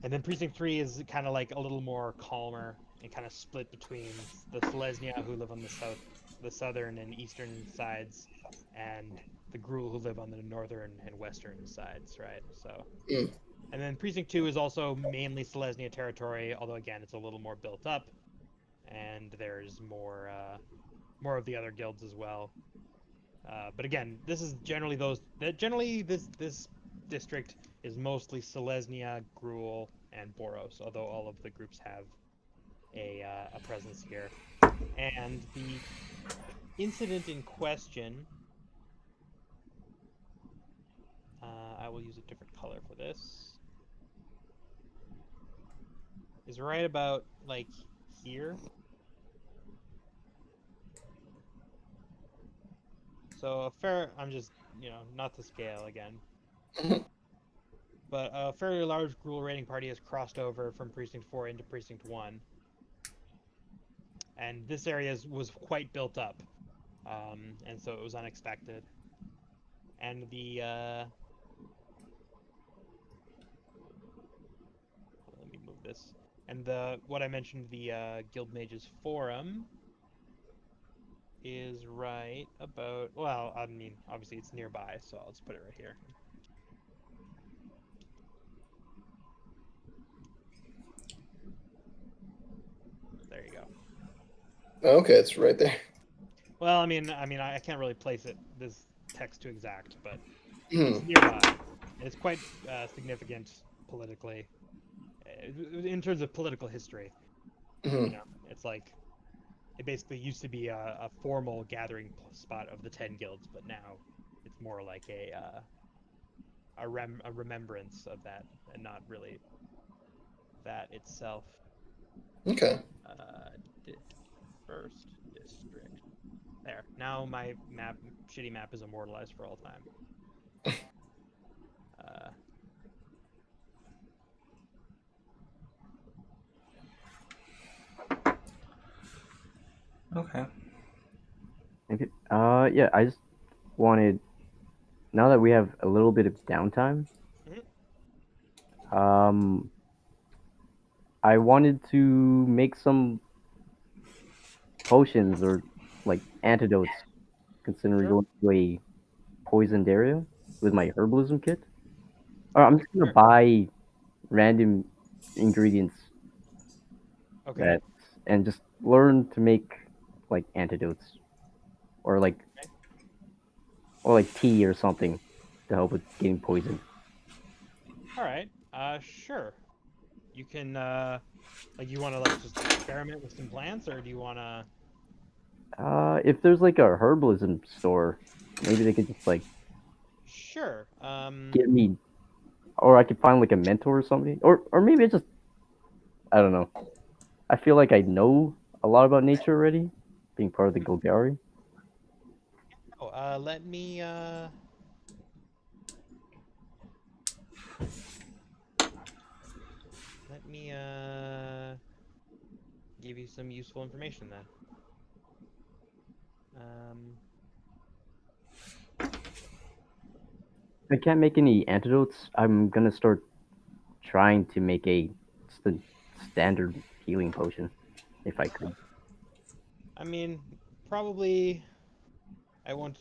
And then precinct 3 is kind of like a little more calmer and kind of split between the Selesnya who live on the southern and eastern sides, and the Gruul who live on the northern and western sides, right? So, Mm. and then precinct 2 is also mainly Selesnya territory, although again it's a little more built up, and there's more of the other guilds as well. But again, this is generally this district is mostly Selesnya, Gruul, and Boros, although all of the groups have a presence here. And the incident in question, I will use a different color for this, is right about like here. So a fair, I'm just, not to scale again, but a fairly large Gruul raiding party has crossed over from Precinct 4 into Precinct 1. And this area was quite built up, and so it was unexpected. And let me move this. And what I mentioned, the Guild Mages Forum is right about, well, I mean, obviously it's nearby, so I'll just put it right here. There you go. Okay, it's right there. Well, I can't really place this text to exact, but Hmm. it's nearby. And it's quite significant politically, in terms of political history. Mhm. It's like it basically used to be a formal gathering spot of the 10 guilds, but now it's more like a remembrance of that, and not really that itself. Okay. First district. There. Now my shitty map is immortalized for all time. Uh, Okay. Okay. Yeah, I just wanted, now that we have a little bit of downtime, um, I wanted to make some potions or like antidotes, considering Sure. going to a poisoned area with my herbalism kit. Or I'm just gonna Sure. buy random ingredients Okay. that and just learn to make like antidotes or like Okay. tea or something to help with getting poisoned. All right. Sure. You can like you want to like just experiment with some plants, or do you want to? If there's like a herbalism store, maybe they could just like Sure. get me, or I could find like a mentor or something, or maybe I just, I don't know. I feel like I know a lot about nature already, being part of the Golgari. Oh, let me give you some useful information then. Um, I can't make any antidotes. I'm gonna start trying to make just a standard healing potion, if I could. I mean, probably I won't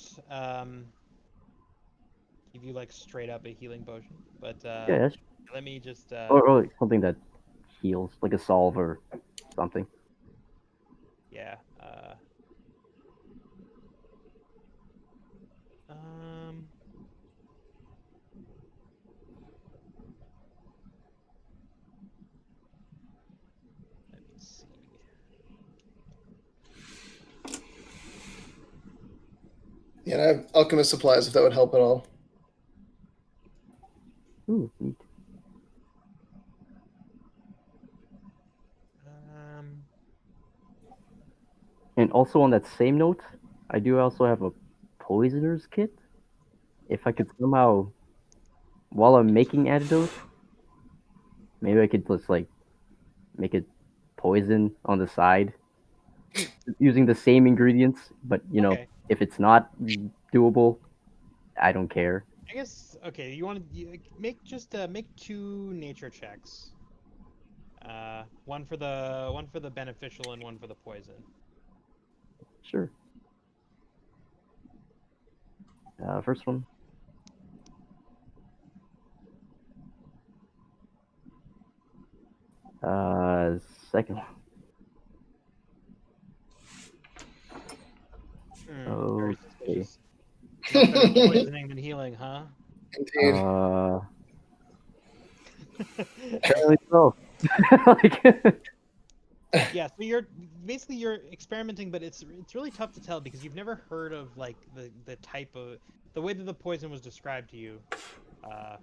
give you like straight up a healing potion, but Yeah, that's, let me just or like something that heals, like a solve or something. yeah. Um, let me see. Yeah, and I have alchemist supplies if that would help at all. Ooh, neat. Um, And also on that same note, I do also have a poisoner's kit. If I could somehow, while I'm making antidote, maybe I could just like make it poison on the side using the same ingredients. But okay. if it's not doable, I don't care. I guess okay. You want to make two nature checks. One for the beneficial and one for the poison. Sure. First one. Uh, Second one. Very Okay. suspicious. Much better poisoning than healing, huh? Indeed. Uh, Apparently so. Like, Yeah, so you're experimenting, but it's really tough to tell because you've never heard of like the type of the way that the poison was described to you. Uh,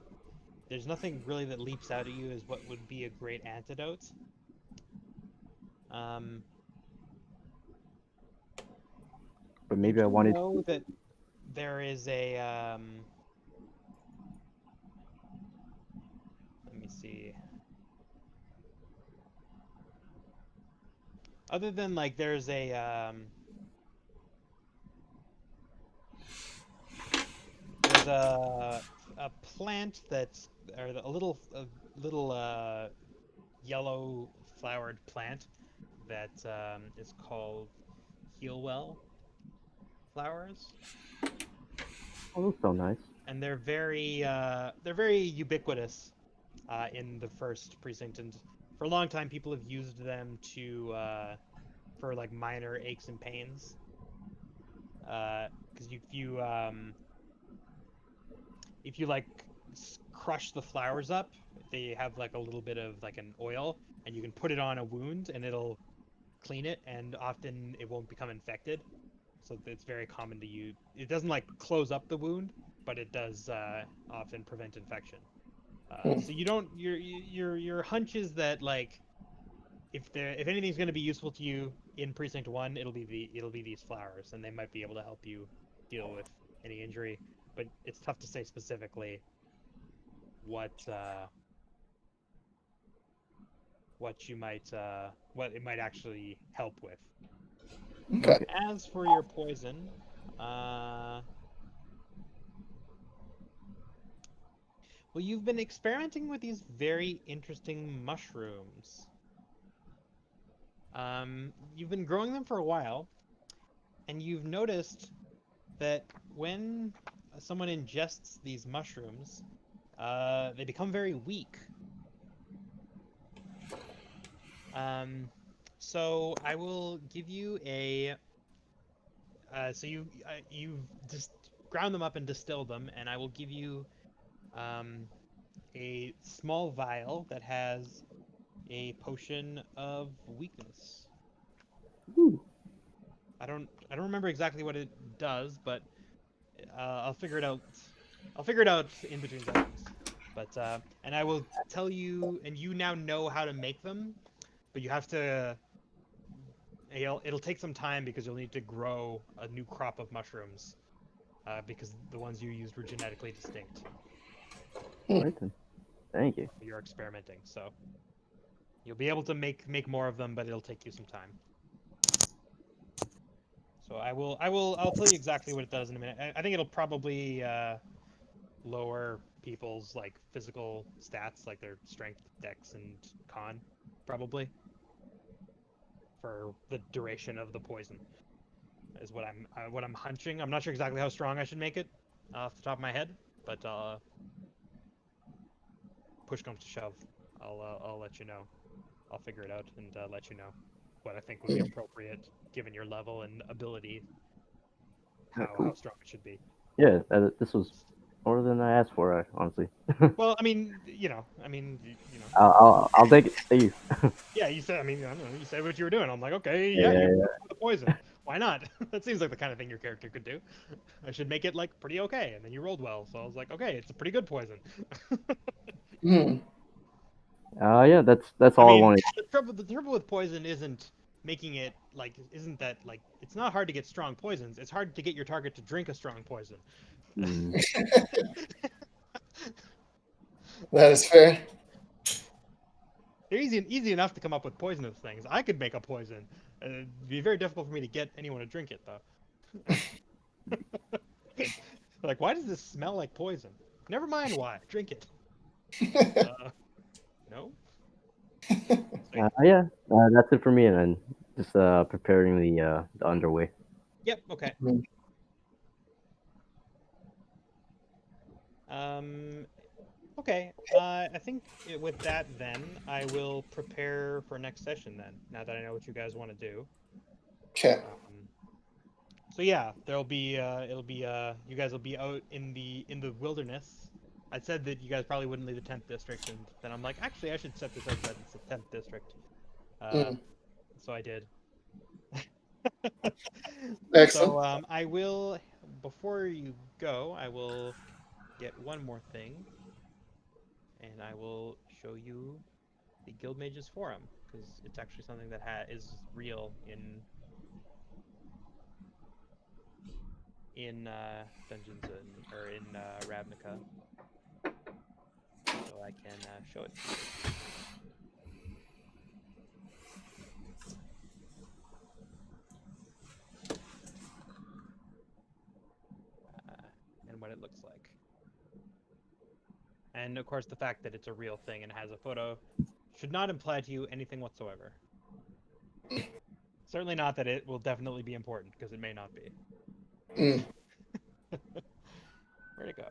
there's nothing really that leaps out at you as what would be a great antidote. Um, but you maybe I do wanted. know that there is a let me see. Other than like there's a plant that's or a little yellow flowered plant that is called healwell flowers, Oh, those sound nice. and they're very ubiquitous in the first precinct, and for a long time people have used them to for like minor aches and pains. Because if you like crush the flowers up, they have like a little bit of like an oil, and you can put it on a wound, and it'll clean it, and often it won't become infected. So it's very common to use. It doesn't like close up the wound, but it does often prevent infection. So you don't your hunch is that like if anything's going to be useful to you in precinct 1, it'll be these flowers, and they might be able to help you deal with any injury, but it's tough to say specifically what what it might actually help with. Okay. As for your poison, uh well, you've been experimenting with these very interesting mushrooms. You've been growing them for a while, and you've noticed that when someone ingests these mushrooms, they become very weak. Um, so I will give you a. So you've just ground them up and distilled them, and I will give you um, a small vial that has a potion of weakness. Ooh. I don't remember exactly what it does, but I'll figure it out. I'll figure it out in between sessions. But and I will tell you, and you now know how to make them, but you have to. It'll take some time because you'll need to grow a new crop of mushrooms, because the ones you used were genetically distinct. All right then. Thank you. You're experimenting, so you'll be able to make more of them, but it'll take you some time. So I'll tell you exactly what it does in a minute. I think it'll probably lower people's like physical stats, like their strength, dex, and con, probably for the duration of the poison. Is what I'm hunching. I'm not sure exactly how strong I should make it off the top of my head, but push comes to shove, I'll let you know. I'll figure it out and let you know what I think would be appropriate given your level and ability. Yeah, How cool. strong it should be. Yeah, this was more than I asked for, honestly. Well, I mean, I'll take it. Thank you. yeah. You said, I mean, I don't know, you said what you were doing. I'm like, okay, Yeah, yeah, yeah, you yeah. with the poison. Why not? That seems like the kind of thing your character could do. I should make it like pretty okay, and then you rolled well, so I was like, okay, it's a pretty good poison. Hmm. Yeah, that's I all I mean, wanted. the trouble with poison isn't that like it's not hard to get strong poisons. It's hard to get your target to drink a strong poison. Mm. That is fair. They're easy enough to come up with poisonous things. I could make a poison. It'd be very difficult for me to get anyone to drink it, though. Like, why does this smell like poison? Never mind why. Drink it. No? Sweet. Yeah, that's it for me, and then just preparing the underway. Yep, okay. Hmm. Um, okay. I think with that, then, I will prepare for next session, then, now that I know what you guys want to do. Okay. So yeah, it'll be you guys will be out in the wilderness, I said that you guys probably wouldn't leave the 10th district, and then I'm like, actually, I should set this up that it's the 10th district. So I did. Excellent. So I will, before you go, I will get one more thing, and I will show you the Guild Mages Forum, because it's actually something that is real in Dungeons or in Ravnica. So I can show it to you. And what it looks like. And of course, the fact that it's a real thing and has a photo should not imply to you anything whatsoever. Certainly not that it will definitely be important, because it may not be. Where'd it go?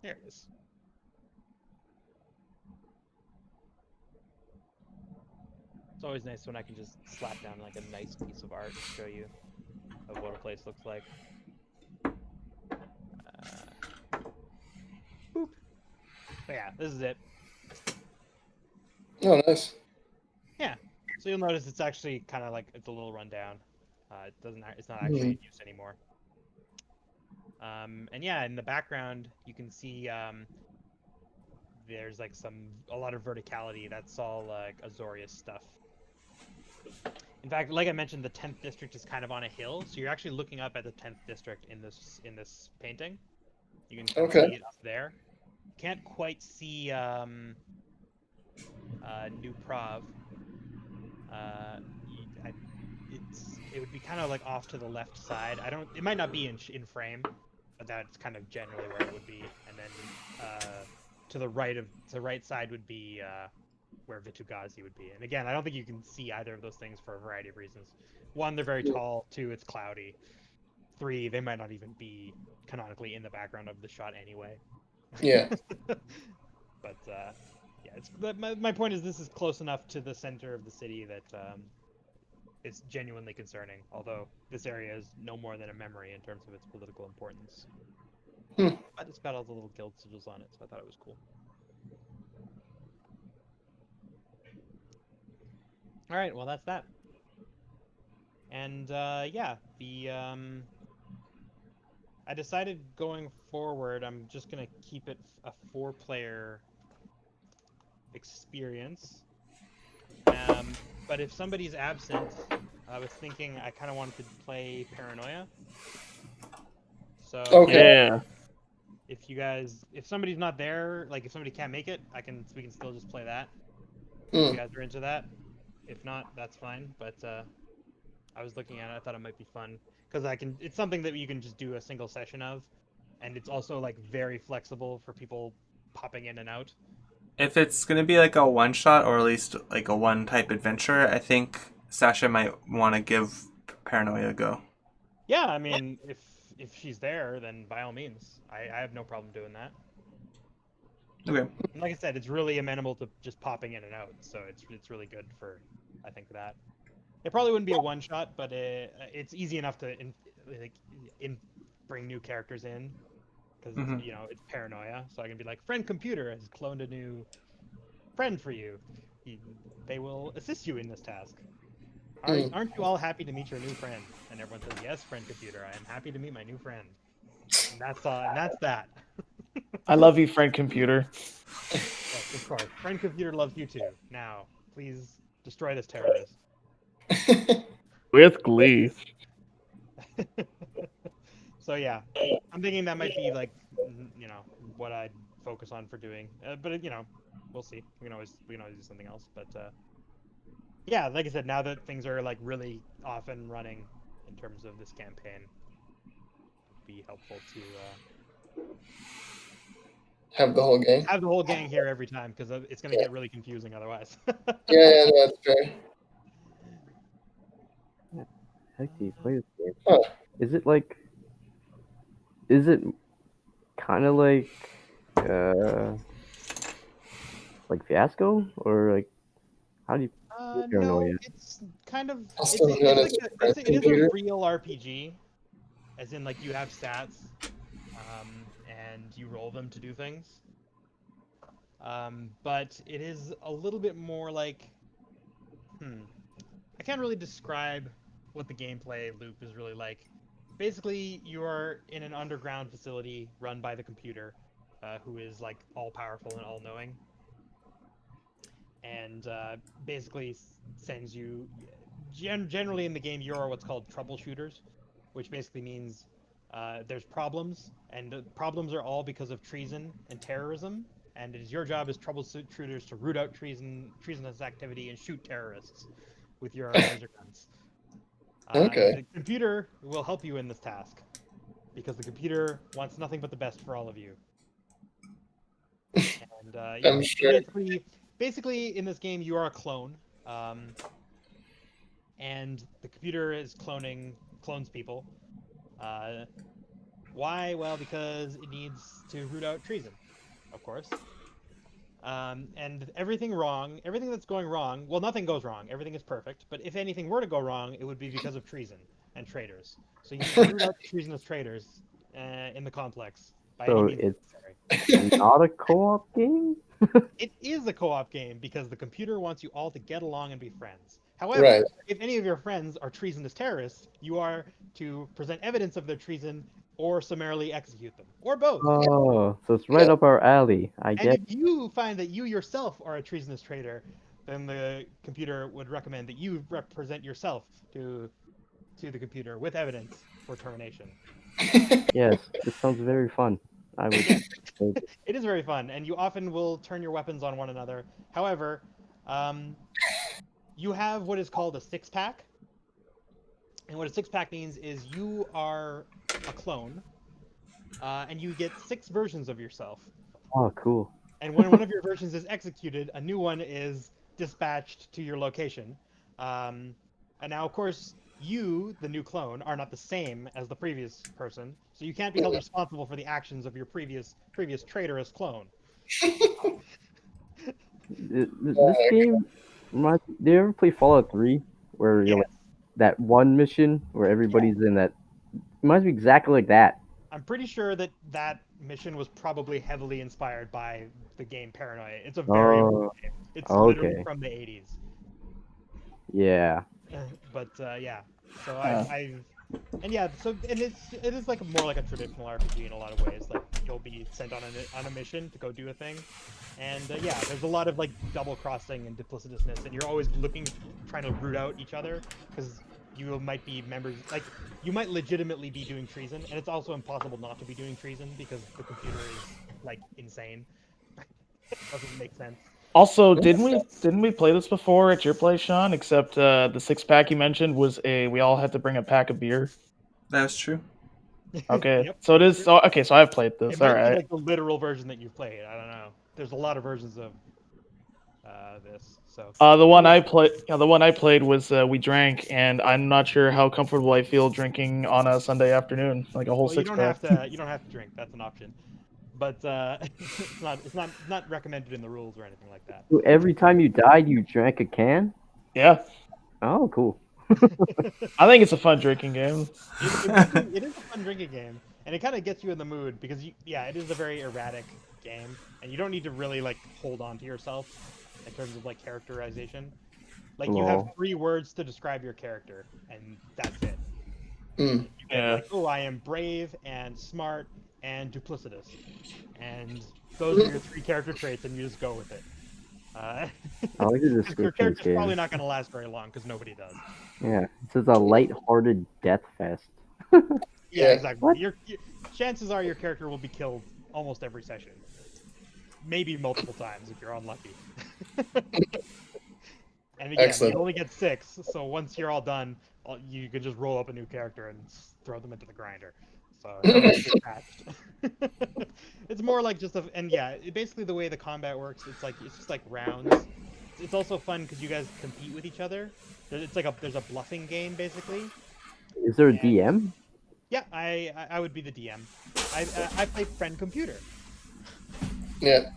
There it is. It's always nice when I can just slap down like a nice piece of art and show you of what a place looks like. Boop. But yeah, this is it. Oh, nice. Yeah. So you'll notice it's actually kind of like it's a little rundown. It's not actually in use anymore. And yeah, in the background you can see there's like a lot of verticality. That's all like Azorius stuff. In fact, like I mentioned, the 10th district is kind of on a hill, so you're actually looking up at the 10th district in this painting. You can kind of see it up there. You can't quite see New Prov. It would be kind of like off to the left side. It might not be in frame, but that's kind of generally where it would be. And then to the right side would be where Vitugazi would be. And again, I don't think you can see either of those things for a variety of reasons. One, they're very tall. Two, it's cloudy. Three, they might not even be canonically in the background of the shot anyway. Yeah. But my point is, this is close enough to the center of the city that it's genuinely concerning, although this area is no more than a memory in terms of its political importance. But it's got all the little guild sigils on it, so I thought it was cool. All right, well, that's that. And yeah, I decided going forward, I'm just gonna keep it a 4-player experience. But if somebody's absent, I was thinking I kind of wanted to play Paranoia. So Yeah. if somebody's not there, like if somebody can't make it, we can still just play that. If you guys are into that. If not, that's fine. But I was looking at it, I thought it might be fun because it's something that you can just do a single session of, and it's also like very flexible for people popping in and out. If it's going to be like a one shot or at least like a one type adventure, I think Sasha might want to give Paranoia a go. Yeah, I mean, if she's there, then by all means, I have no problem doing that. Okay. And like I said, it's really amenable to just popping in and out, so it's really good for, I think, that. It probably wouldn't be a one shot, but it's easy enough to bring new characters in because it's Paranoia, so I can be like, friend computer has cloned a new friend for you. They will assist you in this task. Aren't you all happy to meet your new friend? And everyone says, yes, friend computer. I am happy to meet my new friend. And that's all. And that's that. I love you, friend computer. Yes, of course. Friend computer loves you too. Now, please destroy this terrorist. With glee. So yeah, I'm thinking that might be like, what I'd focus on for doing. But we'll see. We can always do something else. But yeah, like I said, now that things are like really off and running in terms of this campaign, be helpful to Have the whole gang. have the whole gang here every time, because it's going to get really confusing otherwise. Yeah, no, that's fair. Heck do you play this game? Huh. Is it like? Is it kind of like Fiasco, or like how do you? No, Paranoia. it's kind of Also it's known like as it is a computer. real RPG, as in like you have stats, and you roll them to do things. But it is a little bit more like, I can't really describe what the gameplay loop is really like. Basically, you are in an underground facility run by the computer, who is like all powerful and all knowing, and basically sends you. Generally, in the game, you are what's called troubleshooters, which basically means there's problems, and the problems are all because of treason and terrorism. And it is your job as troubleshooters to root out treasonous activity and shoot terrorists with your laser guns. Okay. The computer will help you in this task because the computer wants nothing but the best for all of you. And yeah, I'm sure. basically in this game you are a clone, and the computer is clones people. Why? Well, because it needs to root out treason, of course. And everything that's going wrong, well, nothing goes wrong. Everything is perfect. But if anything were to go wrong, it would be because of treason and traitors. So you need to root out the treasonous traitors in the complex by any So means it's necessary. not a co-op game. It is a co-op game because the computer wants you all to get along and be friends. However, Right. if any of your friends are treasonous terrorists, you are to present evidence of their treason or summarily execute them, or both. Oh, so it's right Yeah. up our alley. I And get. if you find that you yourself are a treasonous traitor, then the computer would recommend that you represent yourself to the computer with evidence for termination. Yes, this sounds very fun. I would. Yeah, think- it is very fun, and you often will turn your weapons on one another. However, um, you have what is called a six pack, and what a six pack means is you are a clone, and you get six versions of yourself. Oh, cool. And when one of your versions is executed, a new one is dispatched to your location. And now, of course, you, the new clone, are not the same as the previous person, so you can't be held responsible for the actions of your previous traitorous clone. This game reminds. Do you ever play Fallout 3, where you're Yes, like that one mission where everybody's in that? Reminds me exactly like that. I'm pretty sure that that mission was probably heavily inspired by the game Paranoia. It's a very old Oh, game. It's literally okay. from the 80s. Yeah. But yeah, so Uh. and yeah, so and it is like more like a traditional RPG in a lot of ways. Like you'll be sent on a mission to go do a thing, and yeah, there's a lot of like double crossing and duplicitousness, and you're always trying to root out each other because you might be members like you might legitimately be doing treason, and it's also impossible not to be doing treason because the computer is like insane. Doesn't make sense. Also, didn't we play this before at your place, Sean? Except the six pack you mentioned was we all had to bring a pack of beer. That was true. Okay, Yep, so it that's is. true. So I've played It this. All might be right. like the literal version that you've played. I don't know. There's a lot of versions of this. So The one I played, the one I played was we drank, and I'm not sure how comfortable I feel drinking on a Sunday afternoon, like a whole well, you six don't pack. have to. You don't have to drink. That's an option. But it's not recommended in the rules or anything like that. So every time you died, you drank a can. Yeah, Oh, cool. I think it's a fun drinking game. It is a fun drinking game, and it kind of gets you in the mood because yeah, it is a very erratic game, and you don't need to really like hold on to yourself in terms of like characterization. Like you have Lol. 3 words to describe your character, and that's it. Mm. You get Yeah. like, oh, I am brave and smart and duplicitous, and those are your 3 character traits, and you just go with it. I like the Your description of this character's probably game. not going to last very long because nobody does. Yeah, this is a light-hearted death fest. Yeah, Yeah. exactly. What? Chances are your character will be killed almost every session, maybe multiple times if you're unlucky. And again, Excellent. you only get 6, so once you're all done, you can just roll up a new character and throw them into the grinder. So don't get too attached. It's more like just a, and yeah, basically the way the combat works, it's just like rounds. It's also fun because you guys compete with each other. It's like there's a bluffing game basically. Is there a And DM? yeah, I would be the DM. I play friend computer. Yeah.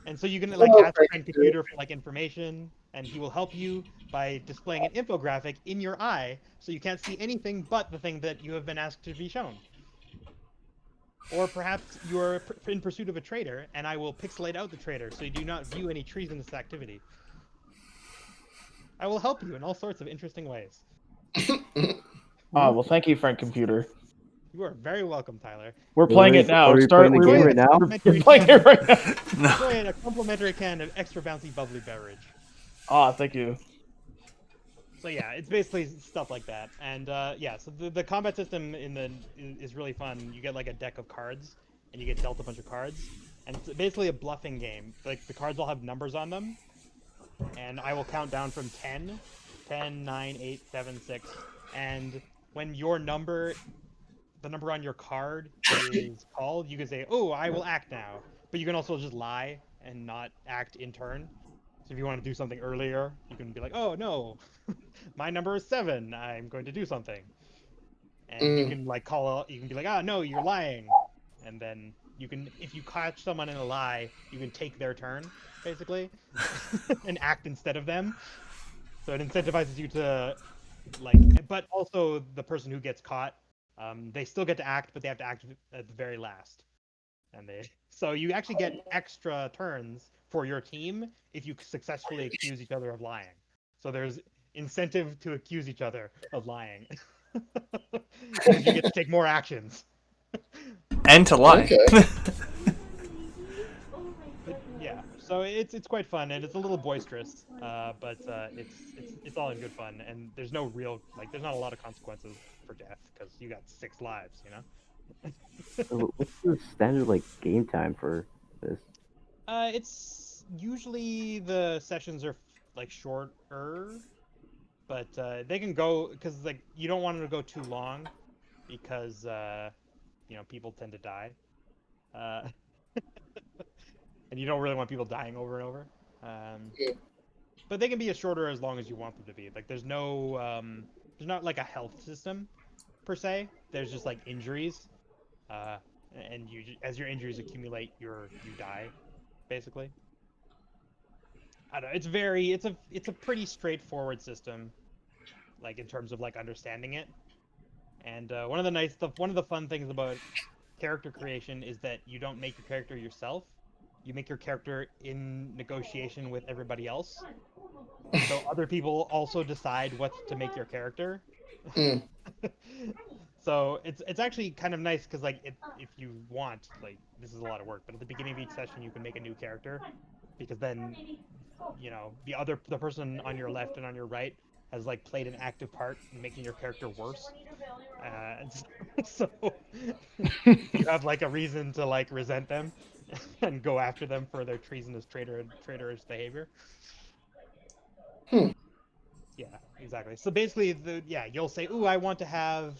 And so you can like Oh, ask friend friend computer. computer for like information, and he will help you by displaying an infographic in your eye, so you can't see anything but the thing that you have been asked to be shown. Or perhaps you are in pursuit of a traitor, and I will pixelate out the traitor, so you do not view any treasonous activity. I will help you in all sorts of interesting ways. Well, thank you, Frank Computer. You are very welcome, Tyler. We're playing it now. Are we Start. playing the We're, game Enjoy right a now? complimentary we're playing can it right now. No. enjoy a complimentary can of extra bouncy bubbly beverage. Thank you. So yeah, it's basically stuff like that, and yeah. So the combat system is really fun. You get like a deck of cards, and you get dealt a bunch of cards, and it's basically a bluffing game. Like the cards all have numbers on them, and I will count down from 10, 10, 9, 8, 7, 6, and when your number, the number on your card is called, you can say, "Oh, I will act now," but you can also just lie and not act in turn. So if you want to do something earlier, you can be like, "Oh no, my number is 7. I'm going to do something," and you Mm. can like call out. You can be like, "Ah, no, you're lying," and then you can, if you catch someone in a lie, you can take their turn basically and act instead of them. So it incentivizes you to like, but also the person who gets caught, they still get to act, but they have to act at the very last. And they so you actually get extra turns for your team if you successfully accuse each other of lying. So there's incentive to accuse each other of lying because you get to take more actions. And to lie. Okay. Yeah, so it's quite fun and it's a little boisterous, but it's all in good fun and there's no real like there's not a lot of consequences for death because you got 6 lives, you know. What's the standard like game time for this? It's usually the sessions are like shorter, but they can go because like you don't want them to go too long because you know people tend to die, uh, and you don't really want people dying over and over. Um, Yeah. but they can be as shorter as long as you want them to be. Like there's not like a health system per se. There's just like injuries, uh, and as your injuries accumulate, you die basically. I don't know. It's a pretty straightforward system, like in terms of like understanding it. And one of the fun things about character creation is that you don't make your character yourself. You make your character in negotiation with everybody else. So other people also decide what to make your character. Mm. So it's actually kind of nice because like if you want, like this is a lot of work, but at the beginning of each session you can make a new character because then you know the person on your left and on your right has like played an active part in making your character worse, and so you have like a reason to like resent them and go after them for their treasonous traitorous behavior. Hmm. Yeah, exactly. So basically, you'll say, "Ooh, I want to have,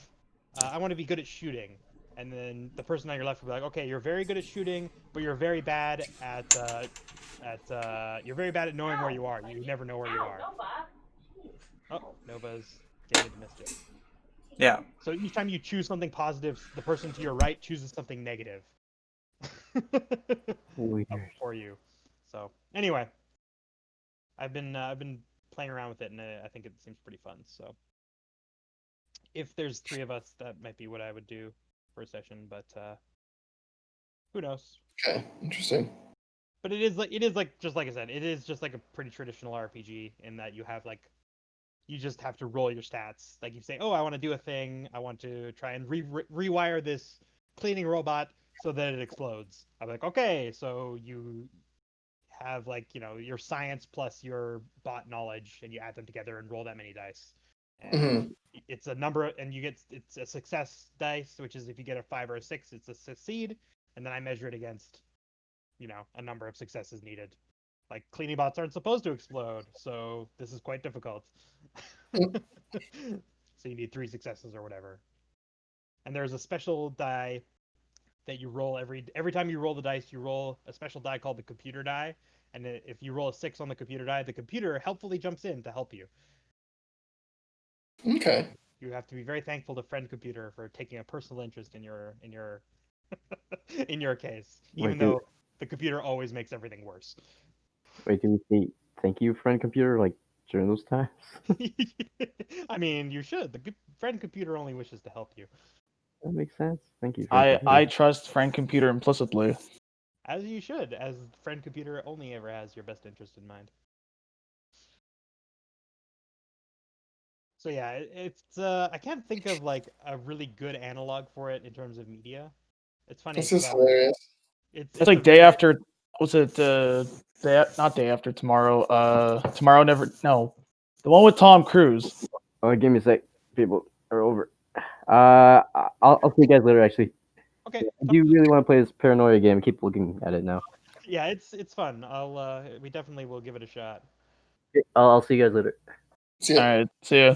I want to be good at shooting," and then the person on your left will be like, "Okay, you're very good at shooting, but you're very bad you're very bad at knowing where you are. You never know where you are." Oh, Nova's getting into mischief. Yeah. So each time you choose something positive, the person to your right chooses something negative Weird. for you. So anyway, I've been playing around with it, and I think it seems pretty fun. So if there's 3 of us, that might be what I would do for a session, but who knows? Okay. Interesting. But it is like just like I said, it is just like a pretty traditional RPG in that you have like you just have to roll your stats. Like you say, oh, I want to do a thing. I want to try and rewire this cleaning robot so that it explodes. I'm like, okay, so you have like your science plus your bot knowledge, and you add them together and roll that many dice. And Hmm. it's a number, and it's a success dice, which is if you get a 5 or a 6, it's a succeed, and then I measure it against a number of successes needed. Like cleaning bots aren't supposed to explode, so this is quite difficult. So you need 3 successes or whatever. and there's a special die that you roll every time you roll the dice. You roll a special die called the computer die, and if you roll a 6 on the computer die, the computer helpfully jumps in to help you. Okay. You have to be very thankful to friend computer for taking a personal interest in your in your case, even Wait, though the computer always makes everything worse. Wait, do we say thank you, friend computer, like during those times? I mean, you should. The friend computer only wishes to help you, That makes sense. Thank you, friend computer. I trust friend computer implicitly. as you should, as friend computer only ever has your best interest in mind. So yeah, it's I can't think of like a really good analog for it in terms of media. It's funny This because is hilarious. it's It's like a day very after. Was it not day after tomorrow? Tomorrow never. No, the one with Tom Cruise. Oh, give me a sec. People are over. I'll see you guys later. Actually, okay. I do really want to play this paranoia game. Keep looking at it now. Yeah, it's fun. We definitely will give it a shot. I'll see you guys later. See All ya. right, see ya.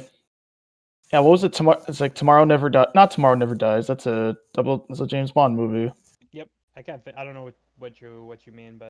Yeah, what was it? Tomorrow. It's like Tomorrow Never Dies. Not Tomorrow Never Dies. That's a double. That's a James Bond movie. Yep, I can't. I don't know what you mean, but